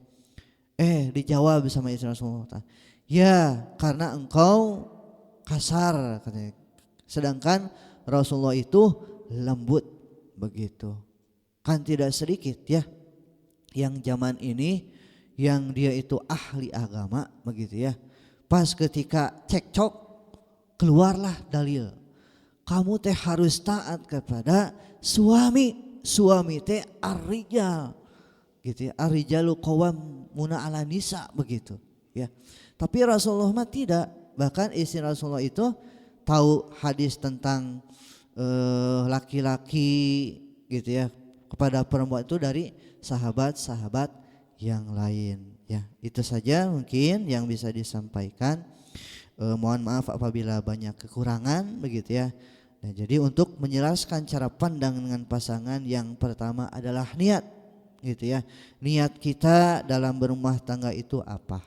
Dijawab sama istri Rasulullah. Ya karena engkau kasar katanya. Sedangkan Rasulullah itu lembut begitu. Kan tidak sedikit ya yang zaman ini yang dia itu ahli agama begitu ya. Pas ketika cekcok keluarlah dalil. Kamu teh harus taat kepada suami. Suami teh ar-rijal gitu ya. Ar-rijalu qawwamuna 'ala nisa begitu ya. Tapi Rasulullah mah tidak. Bahkan istri Rasulullah itu tahu hadis tentang laki-laki gitu ya kepada perempuan itu dari sahabat-sahabat yang lain ya. Itu saja mungkin yang bisa disampaikan. Mohon maaf apabila banyak kekurangan begitu ya. Nah, jadi untuk menjelaskan cara pandang dengan pasangan yang pertama adalah niat gitu ya. Niat kita dalam berumah tangga itu apa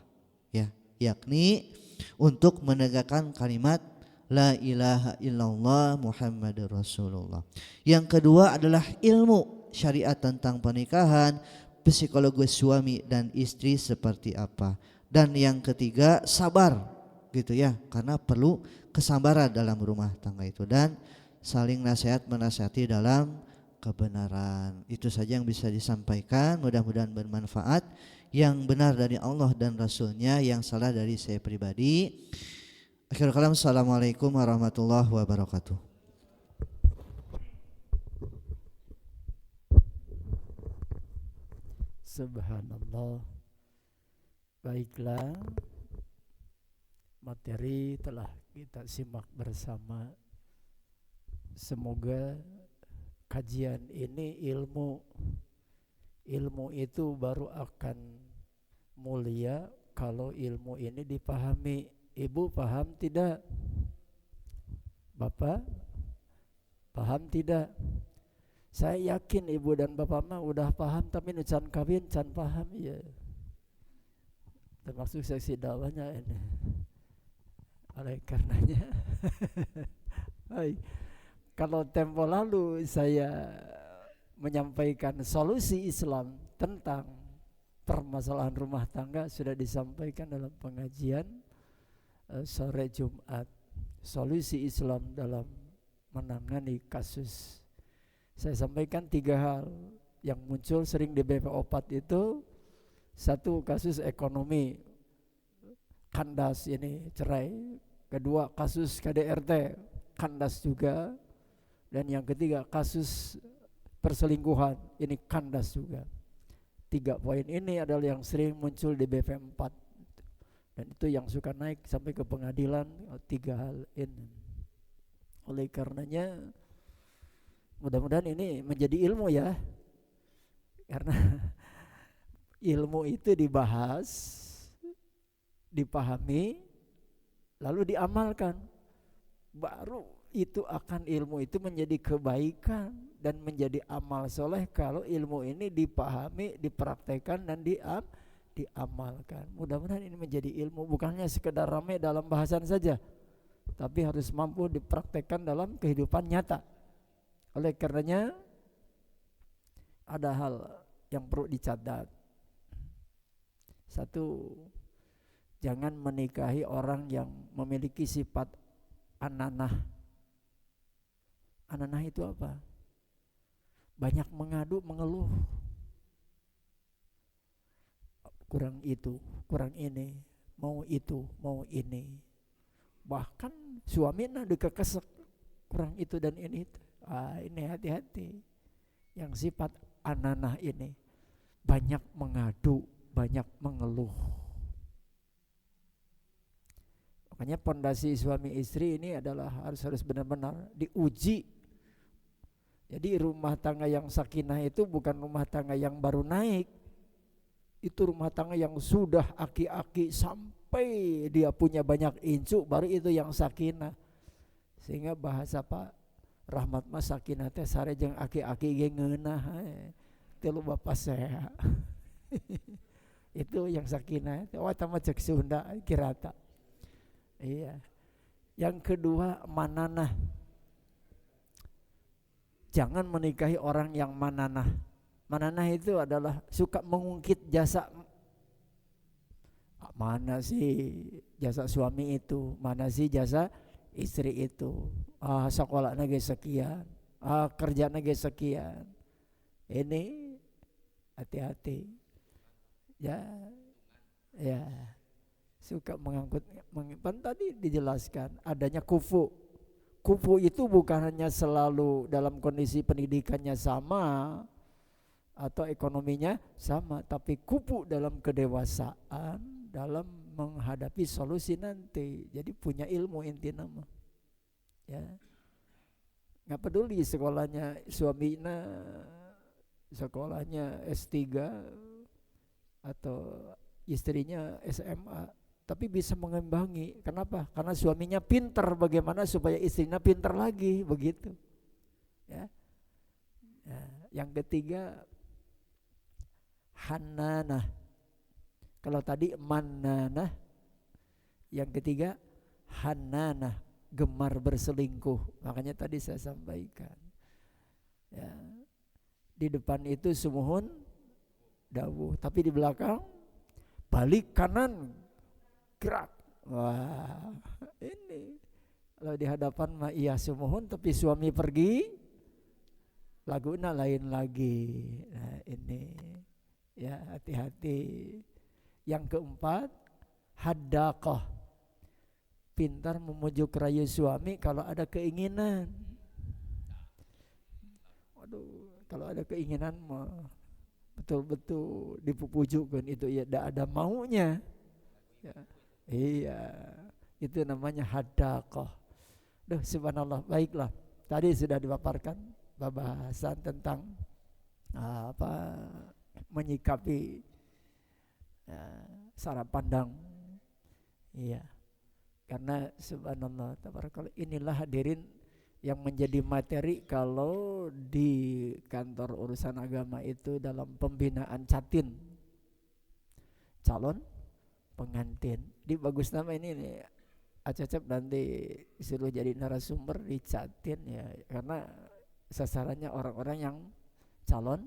ya? Yakni untuk menegakkan kalimat la ilaha illallah Muhammadur Rasulullah. Yang kedua adalah ilmu syariat tentang pernikahan, psikologi suami dan istri seperti apa. Dan yang ketiga sabar gitu ya, karena perlu kesabaran dalam rumah tangga itu dan saling nasihat menasihati dalam kebenaran. Itu saja yang bisa disampaikan, mudah-mudahan bermanfaat. Yang benar dari Allah dan Rasulnya, yang salah dari saya pribadi. Akhirul kalam, assalamualaikum warahmatullahi wabarakatuh. Subhanallah. Baiklah, materi telah kita simak bersama. Semoga kajian ini ilmu itu baru akan mulia kalau ilmu ini dipahami. Ibu paham tidak? Bapak paham tidak? Saya yakin ibu dan bapak mah udah paham, tapi nu can kawin can paham ya. Termasuk seksi dakwahnya ini. Oleh karenanya baik. Kalau tempo lalu saya menyampaikan solusi Islam tentang permasalahan rumah tangga sudah disampaikan dalam pengajian sore Jumat. Solusi Islam dalam menangani kasus. Saya sampaikan 3 hal yang muncul sering di BP4 itu. Satu, kasus ekonomi, kandas ini cerai. Kedua, kasus KDRT, kandas juga. Dan yang ketiga, kasus perselingkuhan, ini kandas juga. 3 poin ini adalah yang sering muncul di BP4. Dan itu yang suka naik sampai ke pengadilan, 3 hal ini. Oleh karenanya mudah-mudahan ini menjadi ilmu ya. Karena ilmu itu dibahas, dipahami, lalu diamalkan. Baru itu akan ilmu itu menjadi kebaikan dan menjadi amal soleh kalau ilmu ini dipahami, dipraktekkan dan diamalkan. Mudah-mudahan ini menjadi ilmu, bukannya sekedar ramai dalam bahasan saja, tapi harus mampu dipraktekkan dalam kehidupan nyata. Oleh karenanya ada hal yang perlu dicatat. Satu, jangan menikahi orang yang memiliki sifat ananah. Ananah itu apa? Banyak mengadu, mengeluh. Kurang itu, kurang ini, mau itu, mau ini. Bahkan suaminya dikekesek, kurang itu dan ini. Ini hati-hati. Yang sifat ananah ini banyak mengadu, banyak mengeluh. Makanya pondasi suami istri ini adalah harus benar-benar diuji. Jadi rumah tangga yang sakinah itu bukan rumah tangga yang baru naik. Itu rumah tangga yang sudah aki-aki sampai dia punya banyak incu, baru itu yang sakinah. Sehingga bahasa Pak Rahmat mas sakinah teh sare jeung aki-aki ge ngeunah teh lu bapak saya. Itu yang sakinah. Oh eta mah cek Sunda kirata. Iya. Yang kedua mananah. Jangan menikahi orang yang mananah. Mananah itu adalah suka mengungkit jasa. Mana sih jasa suami itu? Mana sih jasa istri itu? Sekolahnya ge sekian. Kerjanya ge sekian. Ini hati-hati. Ya. Suka mengangkut. Tadi dijelaskan adanya kufu. Kufu itu bukan hanya selalu dalam kondisi pendidikannya sama atau ekonominya sama, tapi kufu dalam kedewasaan, dalam menghadapi solusi nanti. Jadi punya ilmu inti nama. Ya, nggak peduli sekolahnya suaminya, sekolahnya S3 atau istrinya SMA. Tapi bisa mengimbangi. Kenapa? Karena suaminya pintar bagaimana supaya istrinya pintar lagi, begitu. Ya. Yang ketiga hananah. Kalau tadi mananah, yang ketiga hananah, gemar berselingkuh. Makanya tadi saya sampaikan. Ya. Di depan itu sumuhun dawuh, tapi di belakang balik kanan gerak. Wah, ini kalau di hadapan mah iya sumuhun, tapi suami pergi laguna lain lagi. Nah ini ya hati-hati. Yang keempat hadaqah, pintar memujuk rayu suami kalau ada keinginan. Waduh, kalau ada keinginan mah betul-betul dipupujukkan itu ya, tidak ada maunya. Ya. Iya, itu namanya hadaqah. Duh, subhanallah. Baiklah, tadi sudah dipaparkan bahasan tentang menyikapi cara pandang. Iya, karena subhanallah tabarakallah, inilah hadirin yang menjadi materi kalau di kantor urusan agama itu dalam pembinaan catin calon pengantin. Di bagus nama ini nih, Acecep nanti suruh jadi narasumber di catin ya, karena sasarannya orang-orang yang calon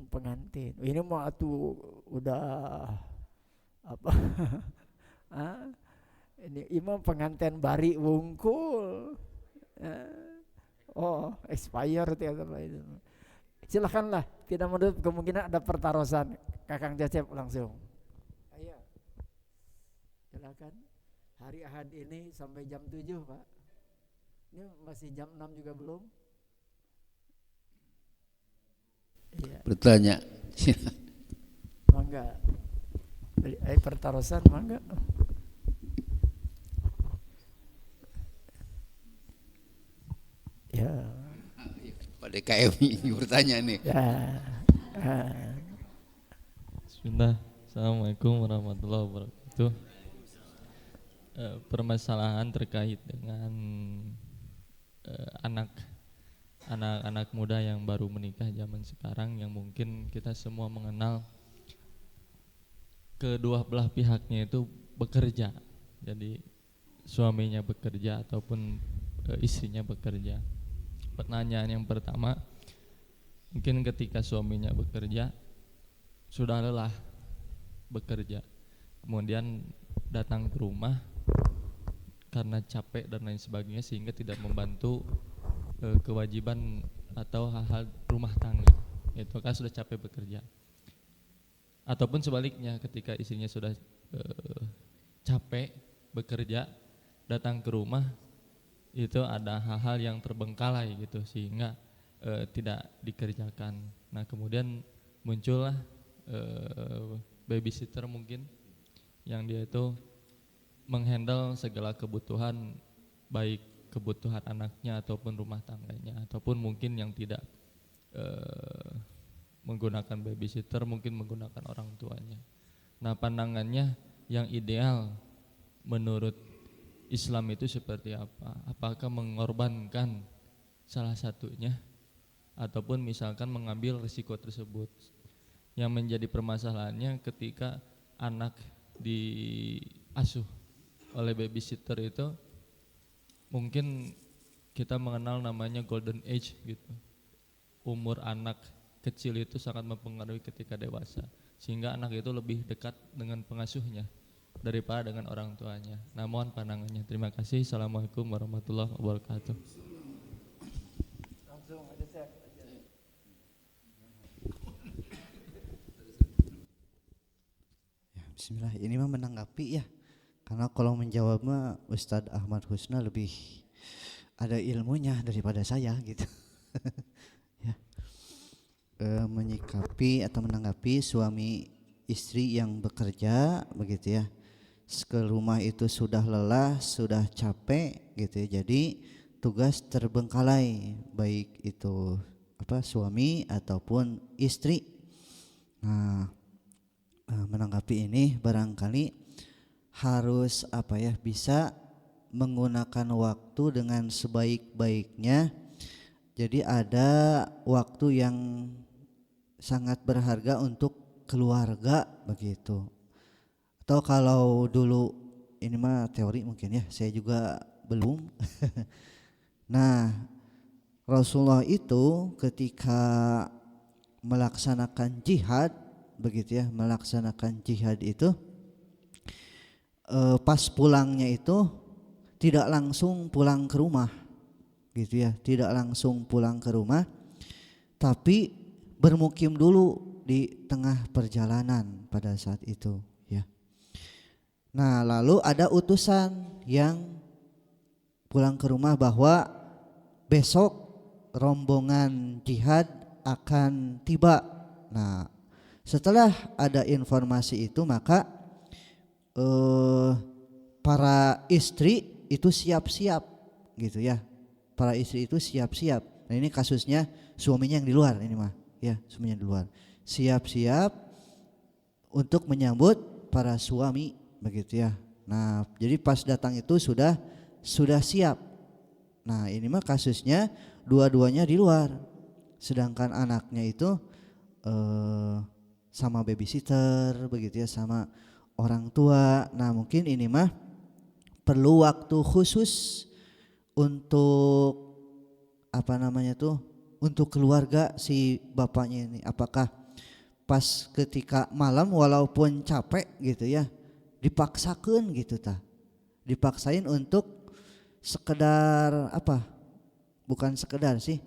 pengantin. Ini mau atuh udah apa? Ini imam pengantin bari wungkul. Expired ya itu. Silakanlah, tidak menutup kemungkinan ada pertarosan. Kakang Cecep langsung. Ayo. Silakan. Hari Ahad ini sampai jam 7, Pak. Ini masih jam 6 juga belum? Iya. Bertanya. Mangga. Pertarosan mangga. Ya. Pada KMI bertanya nih. Ya. Bismillah. Assalamualaikum warahmatullahi wabarakatuh. Permasalahan terkait dengan anak-anak muda yang baru menikah zaman sekarang, yang mungkin kita semua mengenal kedua belah pihaknya itu bekerja. Jadi suaminya bekerja ataupun istrinya bekerja. Pertanyaan yang pertama, Mungkin ketika suaminya bekerja, sudah lelah bekerja, kemudian datang ke rumah karena capek dan lain sebagainya, sehingga tidak membantu kewajiban atau hal-hal rumah tangga, itu kan sudah capek bekerja. Ataupun sebaliknya, ketika istrinya sudah capek bekerja, datang ke rumah, itu ada hal-hal yang terbengkalai gitu, sehingga tidak dikerjakan. Nah kemudian muncullah babysitter mungkin, yang dia itu menghandle segala kebutuhan, baik kebutuhan anaknya ataupun rumah tangganya, ataupun mungkin yang tidak menggunakan babysitter, mungkin menggunakan orang tuanya. Nah pandangannya yang ideal menurut Islam itu seperti apa? Apakah mengorbankan salah satunya, ataupun misalkan mengambil risiko tersebut? Yang menjadi permasalahannya ketika anak diasuh oleh babysitter itu, mungkin kita mengenal namanya golden age gitu. Umur anak kecil itu sangat mempengaruhi ketika dewasa, sehingga anak itu lebih dekat dengan pengasuhnya daripada dengan orang tuanya. Nah mohon pandangannya. Terima kasih. Assalamualaikum warahmatullahi wabarakatuh. Bismillah, ini mah menanggapi ya, karena kalau menjawab mah Ustadz Ahmad Husna lebih ada ilmunya daripada saya gitu. Ya. Menyikapi atau menanggapi suami istri yang bekerja begitu ya, ke rumah itu sudah lelah, sudah capek gitu ya, jadi tugas terbengkalai, baik itu suami ataupun istri. Nah menanggapi ini barangkali harus bisa menggunakan waktu dengan sebaik-baiknya. Jadi ada waktu yang sangat berharga untuk keluarga begitu. Atau kalau dulu, ini mah teori mungkin ya, saya juga belum. Nah Rasulullah itu ketika melaksanakan jihad begitu ya, melaksanakan jihad itu pas pulangnya itu tidak langsung pulang ke rumah gitu ya, tidak langsung pulang ke rumah, tapi bermukim dulu di tengah perjalanan pada saat itu ya. Nah lalu ada utusan yang pulang ke rumah bahwa besok rombongan jihad akan tiba. Nah setelah ada informasi itu, maka para istri itu siap-siap gitu ya. Para istri itu siap-siap. Nah ini kasusnya suaminya yang di luar ini mah ya, suaminya di luar. Siap-siap untuk menyambut para suami begitu ya. Nah jadi pas datang itu sudah siap. Nah ini mah kasusnya dua-duanya di luar. Sedangkan anaknya itu sama babysitter begitu ya, sama orang tua. Nah mungkin ini mah perlu waktu khusus untuk untuk keluarga si bapaknya ini. Apakah pas ketika malam walaupun capek gitu ya, dipaksakan gitu dipaksain untuk sekedar bukan sekedar sih,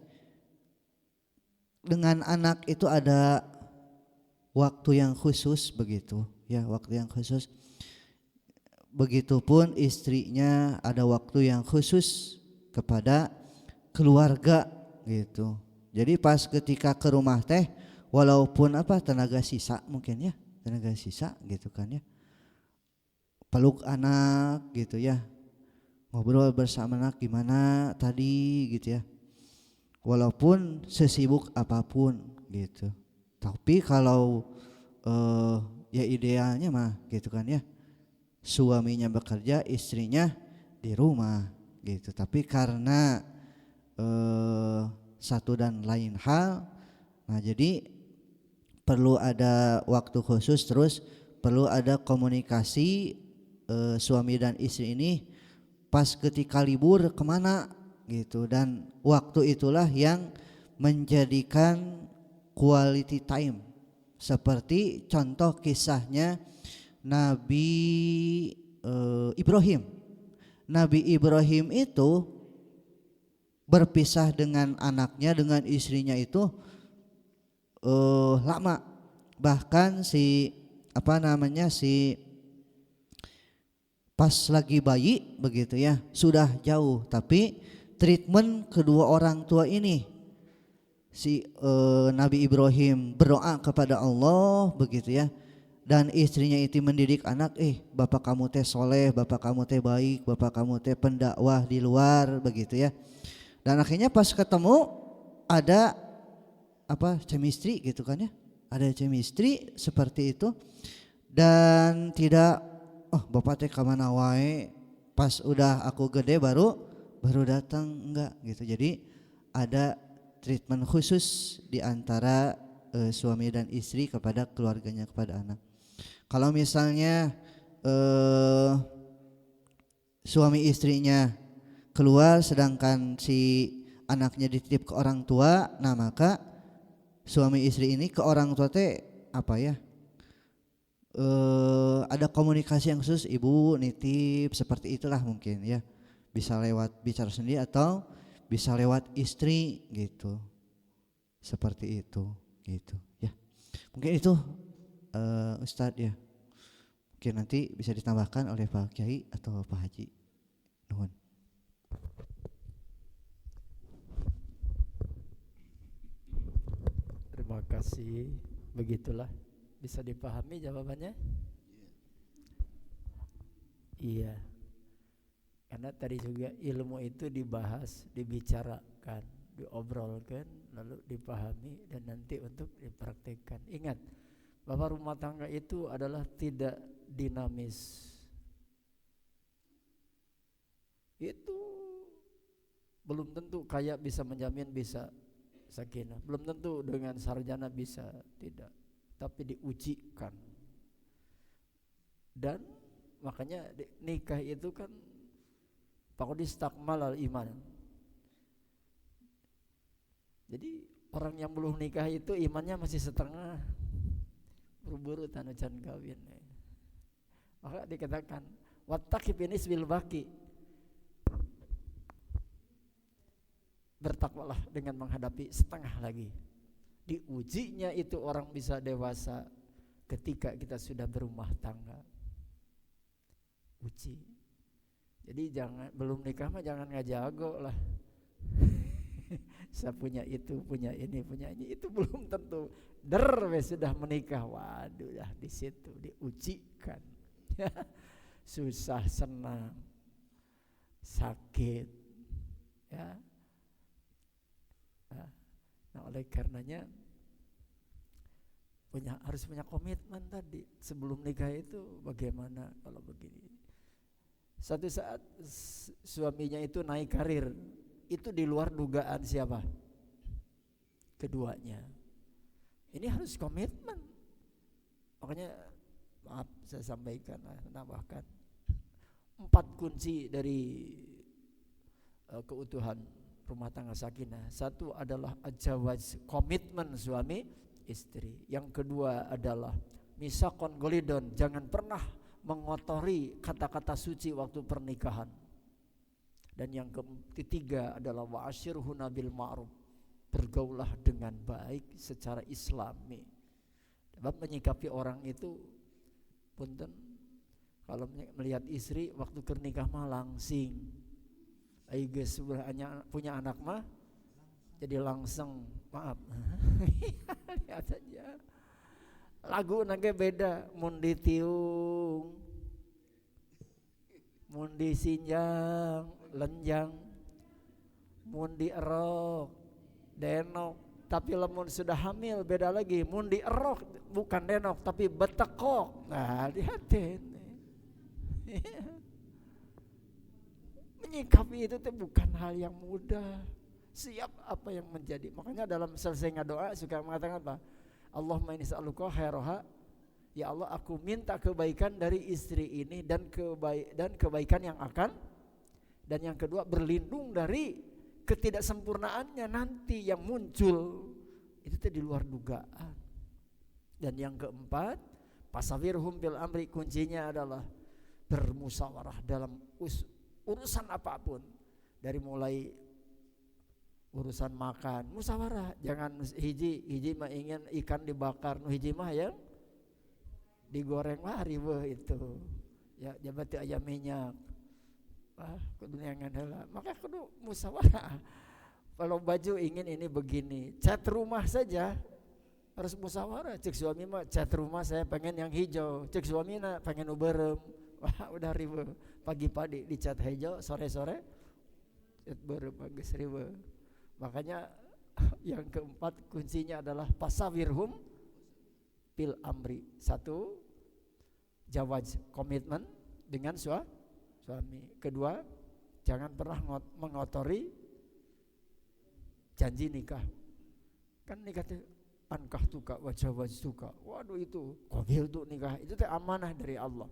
dengan anak itu ada waktu yang khusus begitu ya, waktu yang khusus. Begitupun istrinya ada waktu yang khusus kepada keluarga gitu. Jadi pas ketika ke rumah teh walaupun tenaga sisa mungkin ya, tenaga sisa gitu kan ya, peluk anak gitu ya, ngobrol bersama anak gimana tadi gitu ya, walaupun sesibuk apapun gitu. Tapi kalau ya idealnya mah gitu kan ya, suaminya bekerja, istrinya di rumah gitu. Tapi karena satu dan lain hal, nah jadi perlu ada waktu khusus, terus perlu ada komunikasi suami dan istri ini pas ketika libur kemana gitu. Dan waktu itulah yang menjadikan quality time. Seperti contoh kisahnya Nabi Ibrahim. Nabi Ibrahim itu berpisah dengan anaknya, dengan istrinya itu lama. Bahkan si pas lagi bayi begitu ya, sudah jauh, tapi treatment kedua orang tua ini, si Nabi Ibrahim berdoa kepada Allah begitu ya, dan istrinya itu mendidik anak, bapak kamu teh soleh, bapak kamu teh baik, bapak kamu teh pendakwah di luar begitu ya. Dan akhirnya pas ketemu ada chemistry gitu kan ya, ada chemistry seperti itu. Dan tidak, bapak teh kemana wae, pas udah aku gede baru datang, enggak gitu. Jadi ada treatment khusus di antara suami dan istri kepada keluarganya, kepada anak. Kalau misalnya suami istrinya keluar sedangkan si anaknya dititip ke orang tua, nah maka suami istri ini ke orang tua teh ada komunikasi yang khusus, ibu nitip seperti itulah mungkin ya, bisa lewat bicara sendiri atau bisa lewat istri gitu, seperti itu gitu ya. Mungkin itu Ustadz ya, mungkin nanti bisa ditambahkan oleh Pak Kiai atau Pak Haji. Nuhun. Terima kasih. Begitulah, bisa dipahami jawabannya? Iya. Karena tadi juga ilmu itu dibahas, dibicarakan, diobrolkan, lalu dipahami dan nanti untuk dipraktikkan. Ingat, bahwa rumah tangga itu adalah tidak dinamis. Itu belum tentu kaya bisa menjamin bisa sakinah, belum tentu dengan sarjana bisa, tidak, tapi diujikan. Dan makanya nikah itu kan faqad istakmalal iman. Jadi orang yang belum nikah itu imannya masih setengah, buru-buru tanucan kawin. Maka dikatakan wattaqi binis bil baqi, bertakwalah dengan menghadapi setengah lagi. Diujinya itu orang bisa dewasa ketika kita sudah berumah tangga. Uji. Jadi jangan, belum nikah mah jangan ngajago lah. Saya punya itu, punya ini, itu belum tentu. Sudah menikah, waduh ya di situ diujikan. Susah, senang, sakit, ya. Nah, oleh karenanya harus punya komitmen tadi sebelum nikah itu. Bagaimana kalau begini? Suatu saat suaminya itu naik karir, itu di luar dugaan siapa? Keduanya. Ini harus komitmen. Makanya maaf saya sampaikan, nambahkan 4 kunci dari keutuhan rumah tangga sakinah. 1 adalah ajawaz, komitmen suami istri. Yang kedua adalah misakon golidon, jangan pernah mengotori kata-kata suci waktu pernikahan. Dan yang ketiga adalah wa'ashirhuna bil ma'ruf, bergaulah dengan baik secara islami. Sebab menyikapi orang itu, punten, kalau melihat istri waktu kernikah mah langsing, guys punya anak mah jadi langsung, maaf. Lihat saja lagu nage beda, mun ditiung, mun disinjang lenjang, mun dierok denok. Tapi lamun sudah hamil beda lagi, mun dierok bukan denok tapi betekok. Nah lihatin. Menyikapi itu bukan hal yang mudah. Siap apa yang menjadi. Makanya dalam selesai doa suka mengatakan apa? Allahumma inni as'aluka khairaha. Ya Allah, aku minta kebaikan dari istri ini dan kebaikan yang akan. Dan yang kedua, berlindung dari ketidaksempurnaannya nanti yang muncul. Itu di luar dugaan. Dan yang keempat, pasawirhum bil amri, kuncinya adalah bermusyawarah dalam urusan apapun. Dari mulai urusan makan, musyawarah. Jangan hiji mah ingin ikan dibakar, nu hiji mah yang digoreng lah riweuh itu. Ya jabat teu aya minyak. Kudu neangan heula. Maka kudu musyawarah. Kalau baju ingin ini begini, cat rumah saja harus musyawarah. Cek suami mah cat rumah saya pengen yang hijau, cek suamina pengen uberem. Wah udah riweuh. Pagi-pagi dicat hijau, sore-sore cat berem geus riweuh. Makanya yang keempat kuncinya adalah pasawirhum bil amri. Satu, jawaz, komitmen dengan suami. Kedua, jangan pernah mengotori janji nikah. Kan nikah itu ankah tuka wajawaz tuka. Waduh itu qabil tuh nikah. Itu teh amanah dari Allah.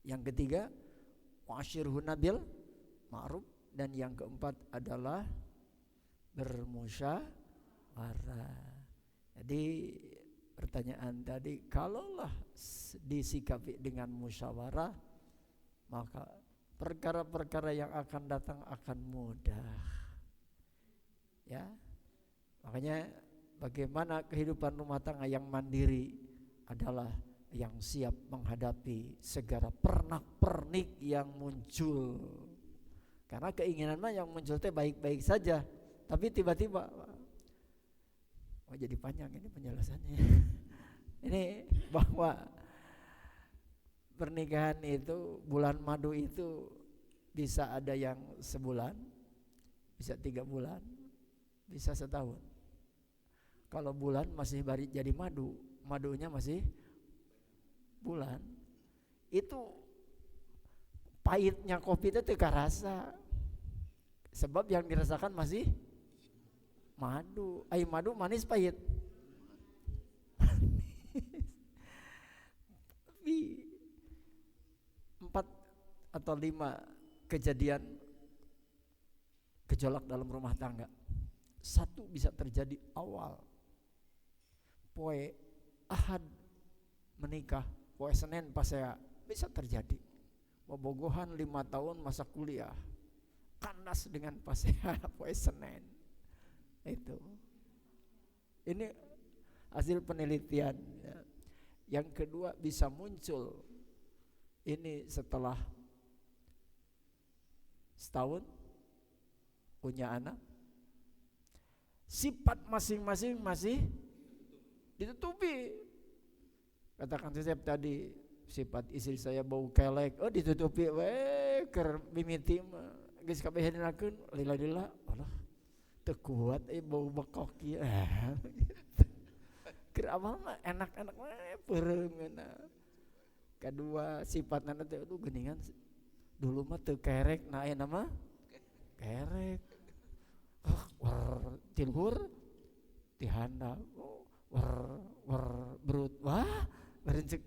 Yang ketiga, wa'ashirhunna bil ma'ruf. Dan yang keempat adalah bermusyawarah. Jadi pertanyaan tadi, kalaulah disikapi dengan musyawarah, maka perkara-perkara yang akan datang akan mudah. Ya, makanya bagaimana kehidupan rumah tangga yang mandiri adalah yang siap menghadapi segala pernak-pernik yang muncul. Karena keinginan mah yang muncul teh baik-baik saja, tapi tiba-tiba jadi panjang ini penjelasannya. Ini bahwa pernikahan itu, bulan madu itu bisa ada yang sebulan, bisa 3 bulan, bisa setahun. Kalau bulan masih jadi madu, madunya masih bulan, itu pahitnya kopi itu teka rasa. Sebab yang dirasakan masih madu. Air madu manis pahit. Tapi 4 atau 5 kejadian gejolak dalam rumah tangga. Satu bisa terjadi awal poe Ahad menikah, poe Senin pas saya bisa terjadi. Bobogohan 5 tahun masa kuliah, kandas dengan pas saya poe Senin. Itu. Ini hasil penelitian. Yang kedua bisa muncul ini setelah setahun punya anak, sifat masing-masing masih ditutupi. Katakan saya tadi, sifat istri saya bau kelek, ditutupi keur mimiti mah geus kabehenakeun lila-lila, Allah teu kuat bau bekok ieu. Keur abah mah enak-enak mah peureumna. Kedua sifatna teh geuningan dulu mah teu kerek, nah ayeuna mah kerek. Tilhur tihanda berut wah berencek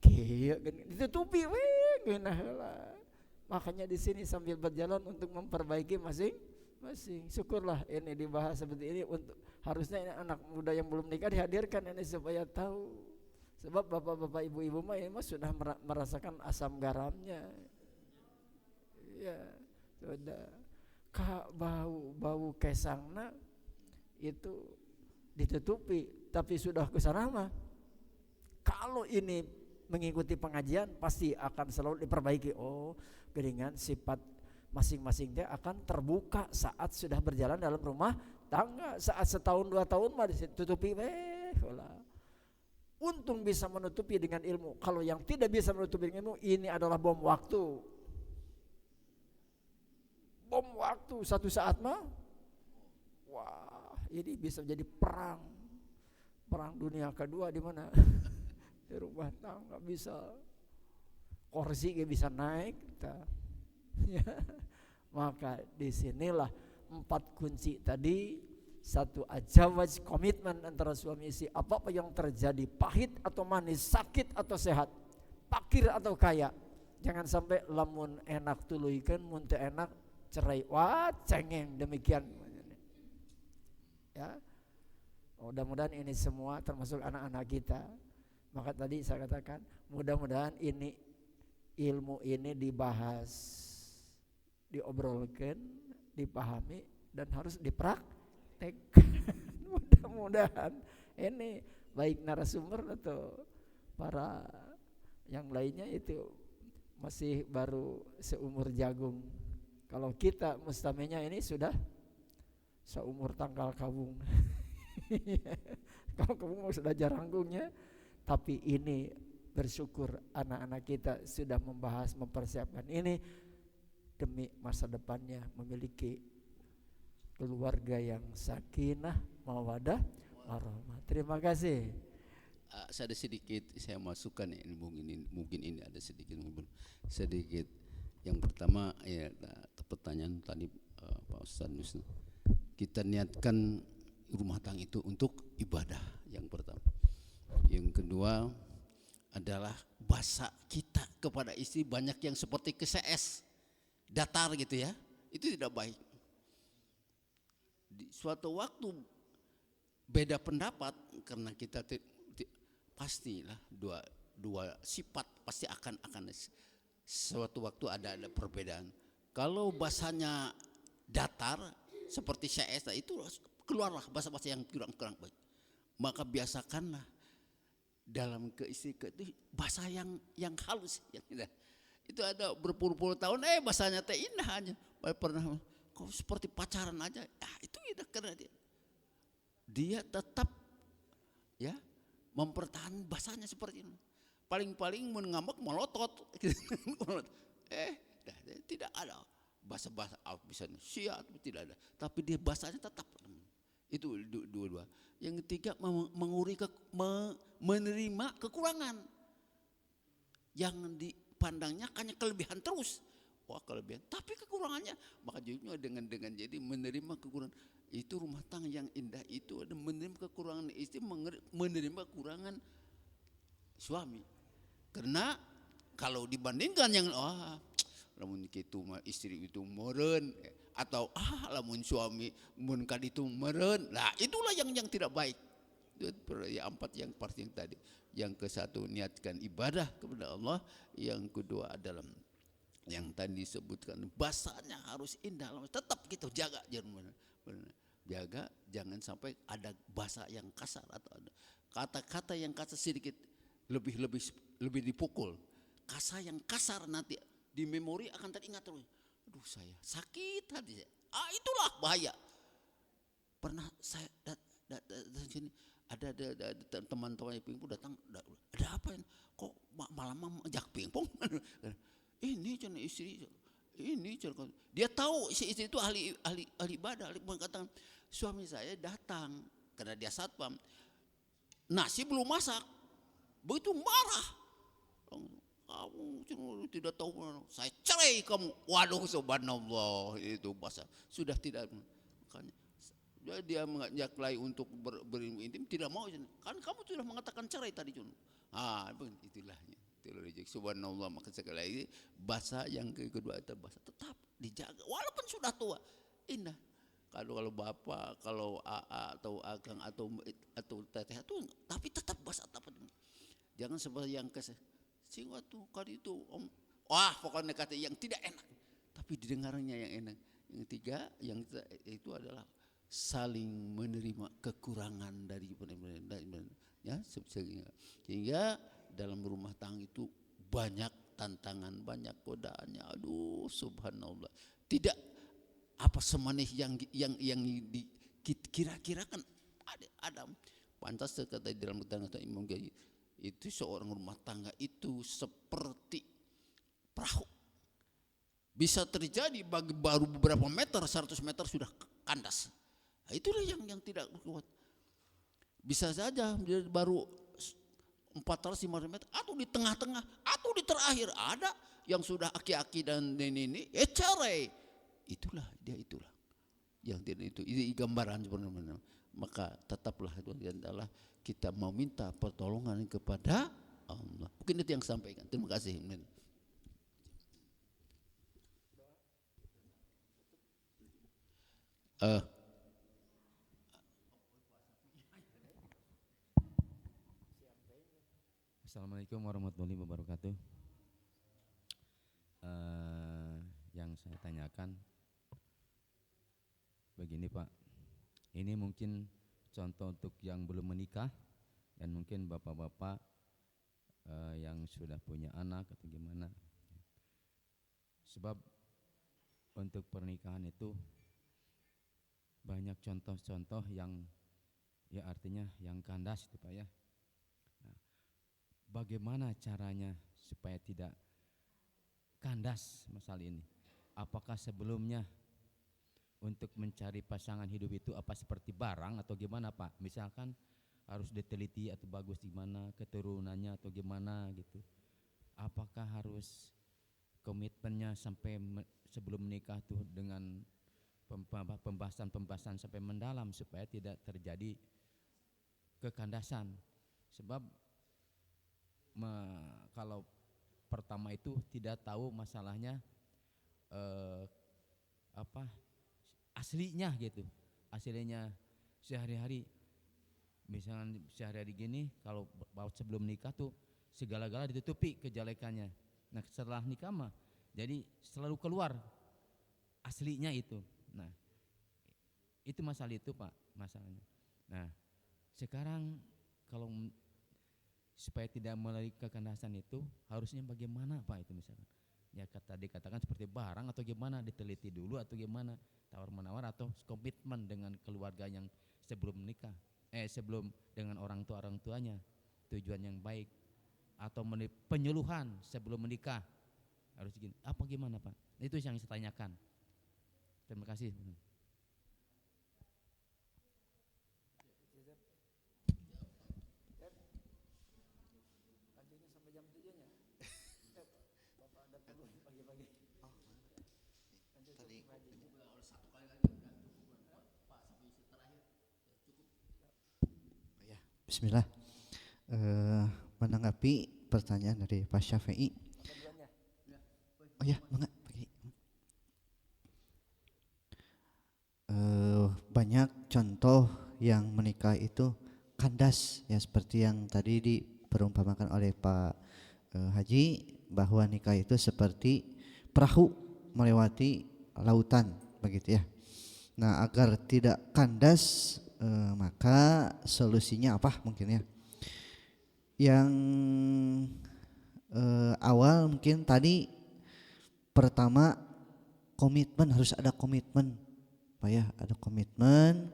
kieu ditutupi we geunah heula. Makanya di sini sambil berjalan untuk memperbaiki masing-masing. Syukurlah ini dibahas seperti ini, untuk harusnya ini anak muda yang belum nikah dihadirkan ini supaya tahu. Sebab bapak-bapak ibu-ibu mah ini mah sudah merasakan asam garamnya. Ya, sudah. Bau kesangna itu ditutupi, tapi sudah ke sana mah kalau ini mengikuti pengajian pasti akan selalu diperbaiki. Geringan sifat masing-masing dia akan terbuka saat sudah berjalan dalam rumah tangga. Saat setahun 2 tahun mah ditutupi untung bisa menutupi dengan ilmu. Kalau yang tidak bisa menutupi dengan ilmu, ini adalah bom waktu. Bom waktu, satu saat mah wah, ini bisa jadi perang dunia kedua. Di mana? Di rumah tangga bisa kursi gak bisa naik. Ya. Maka disinilah 4 kunci tadi. Satu, ajawaz, komitmen antara suami istri. Apa yang terjadi, pahit atau manis, sakit atau sehat, fakir atau kaya, jangan sampai lamun enak tuluikeun, mun teu enak cerai. Wah, cengeng demikian. Ya. Mudah-mudahan ini semua termasuk anak-anak kita. Maka tadi saya katakan mudah-mudahan ini ilmu ini dibahas, diobrolkan, dipahami dan harus dipraktekkan. Mudah-mudahan ini baik narasumber atau para yang lainnya itu masih baru seumur jagung. Kalau kita mustamenya ini sudah seumur tangkal kabung. Kalau kabung sudah jaranggungnya. Tapi ini bersyukur anak-anak kita sudah membahas, mempersiapkan ini demi masa depannya memiliki keluarga yang sakinah, mawadah, warahmah. Terima kasih. Ada sedikit saya masukkan ya, mungkin ini ada sedikit yang pertama ya, pertanyaan tadi Pak Ustadz Nus, kita niatkan rumah tangga itu untuk ibadah yang pertama. Yang kedua adalah bahasa kita kepada istri banyak yang seperti KCS, datar gitu ya, itu tidak baik. Di suatu waktu beda pendapat karena kita pastilah dua sifat pasti akan suatu waktu ada perbedaan. Kalau bahasanya datar seperti CS itu keluarlah bahasa-bahasa yang kurang baik. Maka biasakanlah dalam keisi itu bahasa yang halus yang indah. Itu ada berpuluh-puluh tahun bahasanya teh indah aja. Pernah kok seperti pacaran aja. Itu indah karena dia tetap ya mempertahankan bahasanya seperti ini. Paling-paling ngambek melotot. Tidak ada bahasa-bahasa misalnya siat tidak ada. Tapi dia bahasanya tetap. Itu dua-dua. Yang ketiga menerima kekurangan. Yang dipandangnya hanya kelebihan terus. Wah kelebihan, tapi kekurangannya. Maka jadinya dengan jadi menerima kekurangan. Itu rumah tangga yang indah itu ada menerima kekurangan istri, menerima kekurangan suami. Karena kalau dibandingkan yang lamun kitu mah istri itu meureun atau lamun suami mun kaditu meureun. Nah, itulah yang tidak baik. Itu yang empat yang pasti yang tadi. Yang ke satu niatkan ibadah kepada Allah, yang kedua adalah yang tadi disebutkan bahasanya harus indah. Tetap kita jaga jaga jangan sampai ada bahasa yang kasar atau ada kata-kata yang kasar sedikit lebih dipukul. Kata yang kasar nanti di memori akan teringat terus. Aduh saya sakit hati. Itulah bahaya. Pernah saya sini ada teman-teman pingpong datang, ada apa ini? Kok malam ajak pingpong? Ini cina istri, ini cina dia tahu si istri itu ahli ibadah, mengatakan suami saya datang karena dia satpam, nasi belum masak, begitu marah. Kamu tidak tahu, saya cerai kamu. Waduh subhanallah, itu bahasa sudah tidak. Makanya dia mengajak lain untuk berintim tidak mau kan kamu sudah mengatakan cerai tadi Jun. Itulah subhanallah. Maka sekali lagi bahasa yang kedua itu bahasa tetap dijaga walaupun sudah tua indah. Kalau bapak, kalau atau akang atau teteh itu tapi tetap bahasa apa. Jangan seperti yang sing waktu kali itu om, pokoknya kata yang tidak enak, tapi didengarnya yang enak. Yang ketiga, yang itu adalah saling menerima kekurangan dari ya, sehingga dalam rumah tangga itu banyak tantangan, banyak godaannya. Aduh, subhanallah. Tidak apa semanis yang kira-kira kan ada. Pantas kata dalam kata Imam Ghazali itu seorang rumah tangga itu seperti perahu. Bisa terjadi baru beberapa meter, 100 meter sudah kandas. Nah, itulah yang tidak kuat. Bisa saja dia baru 400-500 meter atau di tengah-tengah atau di terakhir ada yang sudah aki-aki dan ini cerai. Itulah yang tidak itu gambaran sebenarnya. Maka tetaplah itu adalah kita meminta pertolongan kepada Allah. Mungkin itu yang sampaikan. Terima kasih. Assalamualaikum warahmatullahi wabarakatuh. Yang saya tanyakan begini Pak, ini mungkin contoh untuk yang belum menikah dan mungkin bapak-bapak yang sudah punya anak atau gimana. Sebab untuk pernikahan itu banyak contoh-contoh yang ya artinya yang kandas itu Pak ya. Nah, bagaimana caranya supaya tidak kandas masalah ini? Apakah sebelumnya untuk mencari pasangan hidup itu apa seperti barang atau gimana Pak? Misalkan harus diteliti atau bagus gimana keturunannya atau gimana gitu. Apakah harus komitmennya sampai sebelum menikah tuh dengan pembahasan sampai mendalam supaya tidak terjadi kekandasan. Sebab kalau pertama itu tidak tahu masalahnya apa aslinya gitu, aslinya sehari-hari. Misalnya sehari-hari gini, kalau sebelum nikah tuh segala-gala ditutupi kejelekannya. Nah setelah nikah mah jadi selalu keluar aslinya itu. Nah itu masalah itu Pak masalahnya. Nah sekarang kalau supaya tidak melalui kekandasan itu harusnya bagaimana Pak itu misalkan? Ya tadi katakan seperti barang atau gimana, diteliti dulu atau gimana, tawar menawar atau komitmen dengan keluarga yang sebelum menikah, sebelum dengan orang tuanya, tujuan yang baik atau penyuluhan sebelum menikah harus gini, apa gimana Pak? Itu yang saya tanyakan. Terima kasih. Bismillah. Menanggapi pertanyaan dari Pak Syafi'i. Oh ya, enggak. Banyak contoh yang menikah itu kandas ya, seperti yang tadi diperumpamakan oleh Pak Haji, bahwa nikah itu seperti perahu melewati lautan begitu ya. Nah agar tidak kandas maka solusinya apa mungkin ya? Yang awal mungkin tadi pertama komitmen, harus ada komitmen Pak ya, ada komitmen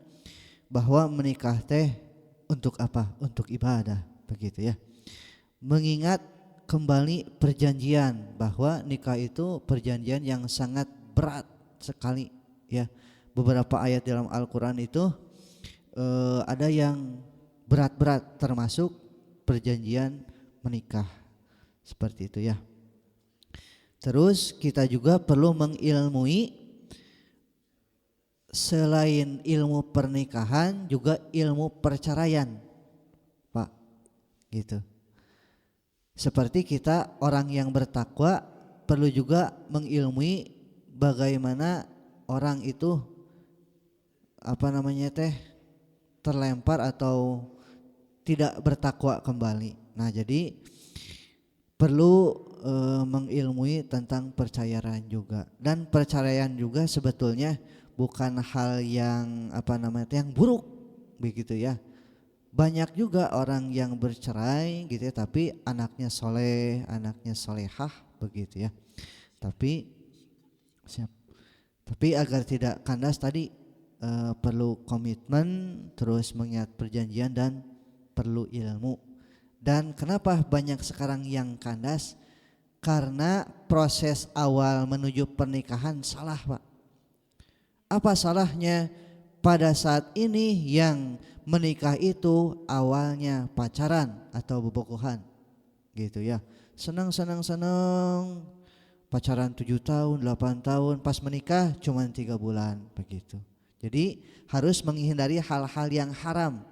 bahwa menikah teh untuk apa? Untuk ibadah begitu ya. Mengingat kembali perjanjian bahwa nikah itu perjanjian yang sangat berat sekali ya. Beberapa ayat dalam Al-Quran itu ada yang berat-berat termasuk perjanjian menikah seperti itu ya. Terus kita juga perlu mengilmui selain ilmu pernikahan juga ilmu perceraian Pak gitu. Seperti kita orang yang bertakwa perlu juga mengilmui bagaimana orang itu terlempar atau tidak bertakwa kembali. Nah jadi perlu mengilmui tentang perceraian juga. Dan perceraian juga sebetulnya bukan hal yang yang buruk begitu ya. Banyak juga orang yang bercerai gitu ya, tapi anaknya soleh, anaknya solehah begitu ya. Tapi agar tidak kandas tadi perlu komitmen, terus mengingat perjanjian dan perlu ilmu. Dan kenapa banyak sekarang yang kandas? Karena proses awal menuju pernikahan salah Pak. Apa salahnya? Pada saat ini yang menikah itu awalnya pacaran atau bobogohan gitu ya. Senang pacaran 7 tahun 8 tahun, pas menikah cuma 3 bulan begitu. Jadi harus menghindari hal-hal yang haram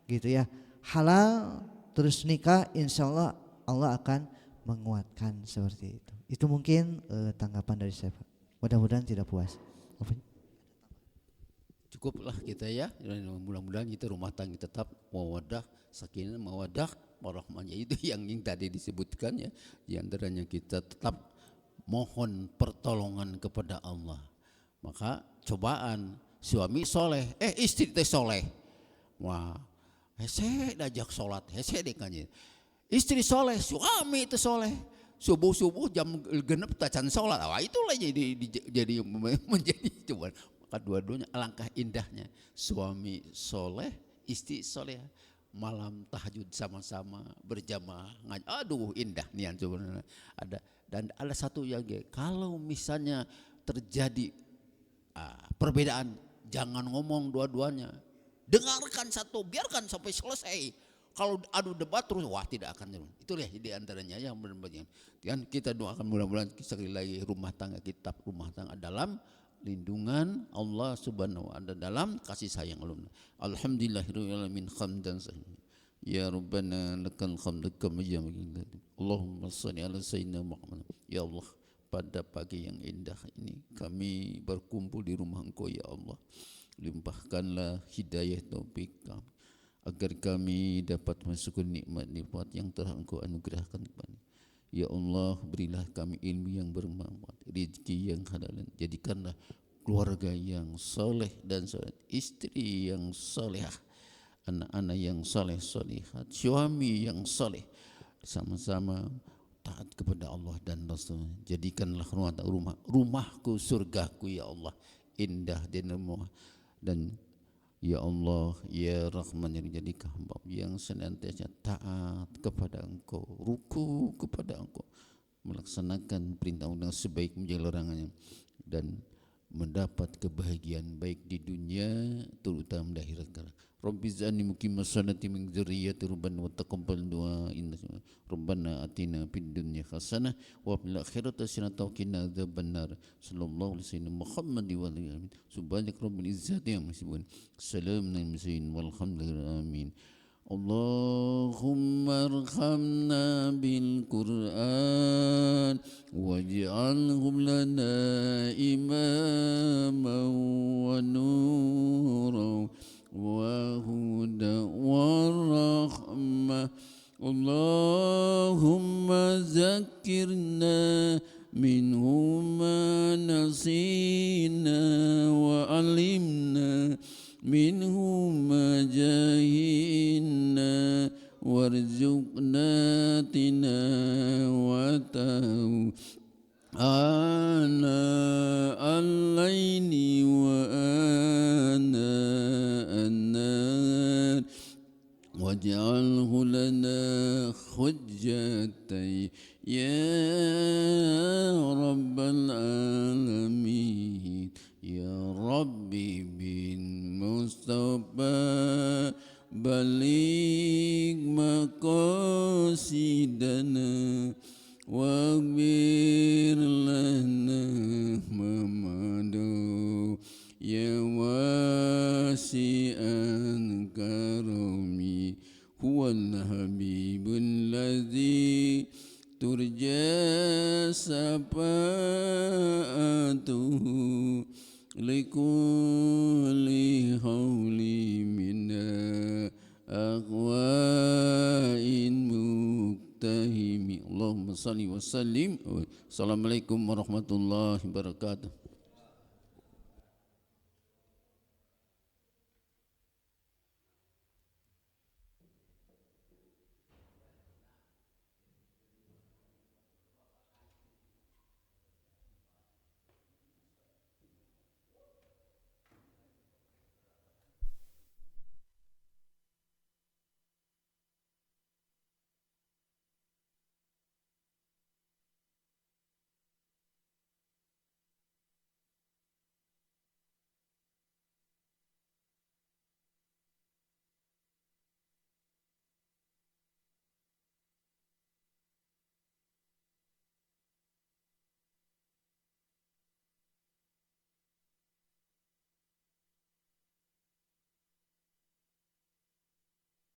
gitu ya. Halal terus nikah, insya Allah Allah akan menguatkan seperti itu. Itu mungkin tanggapan dari saya Pak. Mudah-mudahan tidak puas. cukuplah kita ya. Mudah-mudahan kita rumah tangga tetap mawaddah, sakinah, mawaddah, warahmah. Itu yang tadi disebutkan ya. Di antaranya kita tetap mohon pertolongan kepada Allah. Maka cobaan suami soleh, istri teh soleh. Wah, hese dajak sholat, hese dekanya. Istri soleh, suami itu soleh. Subuh jam genep tacan sholat. Wah, itulah jadi menjadi cobaan. Maka dua-duanya alangkah indahnya. Suami soleh, istri soleh. Malam tahajud sama-sama berjamaah. Aduh indah nih sebenarnya. Dan ada satu yang kalau misalnya terjadi perbedaan, jangan ngomong dua-duanya. Dengarkan satu, biarkan sampai selesai. Kalau adu debat terus, wah tidak akan. Itulah di antaranya yang benar-benar. Dan kita doakan mudah-mudahan sekali lagi rumah tangga kita, rumah tangga dalam lindungan Allah Subhanahu wa ta'ala, dalam kasih sayang Allah. Alhamdulillahirabbil alamin hamdan sahih. Ya Rabbana lakal hamdu kama yanbaghi. Allahumma shalli ala sayyidina Muhammad. Ya Allah, pada pagi yang indah ini kami berkumpul di rumah Engkau ya Allah. Limpahkanlah hidayah taufik kami agar kami dapat masuk nikmat-nikmat yang telah Engkau anugerahkan kepada. Ya Allah, berilah kami ilmu yang bermanfaat, rezeki yang halal, jadikanlah keluarga yang soleh dan soleh, istri yang solehah, anak-anak yang soleh solehat, suami yang soleh, sama-sama taat kepada Allah dan Rasul. Jadikanlah rumahku surgaku ya Allah, indah dan mewah. Dan ya Allah, ya Rahman, yang jadikan hamba yang senantiasa taat kepada Engkau, ruku kepada Engkau, melaksanakan perintah dengan sebaik menjadi larangannya, dan mendapat kebahagiaan baik di dunia terutama di akhirat. Rabbi zani muqimas salati min dzurriyyati rabbana wa taqabbal du'a inna rabbana atina fid dunya hasanah wa fil akhirati hasanah wa qina adzabannar. Sallallahu alaihi wasallam Muhammad wa alihi subhanak rabbil izzati amma yasifun. Salamun alal mursalin walhamdulillahi amin. Allahumma arhamna bil Qur'an waj'alhu lana imaman wa nuran wa hudan wa rahmah. Allahumma zakkirna minhu ma nasina wa alimna minhu ma jahilna warzuqna tilawatahu ana al-laili wa ana an-nar waj'alhu lana hujjatan ya rabbal alamin. Ya Rabbi bin Mustafa balik maqasidana waghfir lana mamadu ya wasi'an karami huwal habibul ladzi turja safa'atuhu likulli hawli minna aqwa'in muktahimi. Allahumma salli wa sallim. Assalamualaikum warahmatullahi wabarakatuh.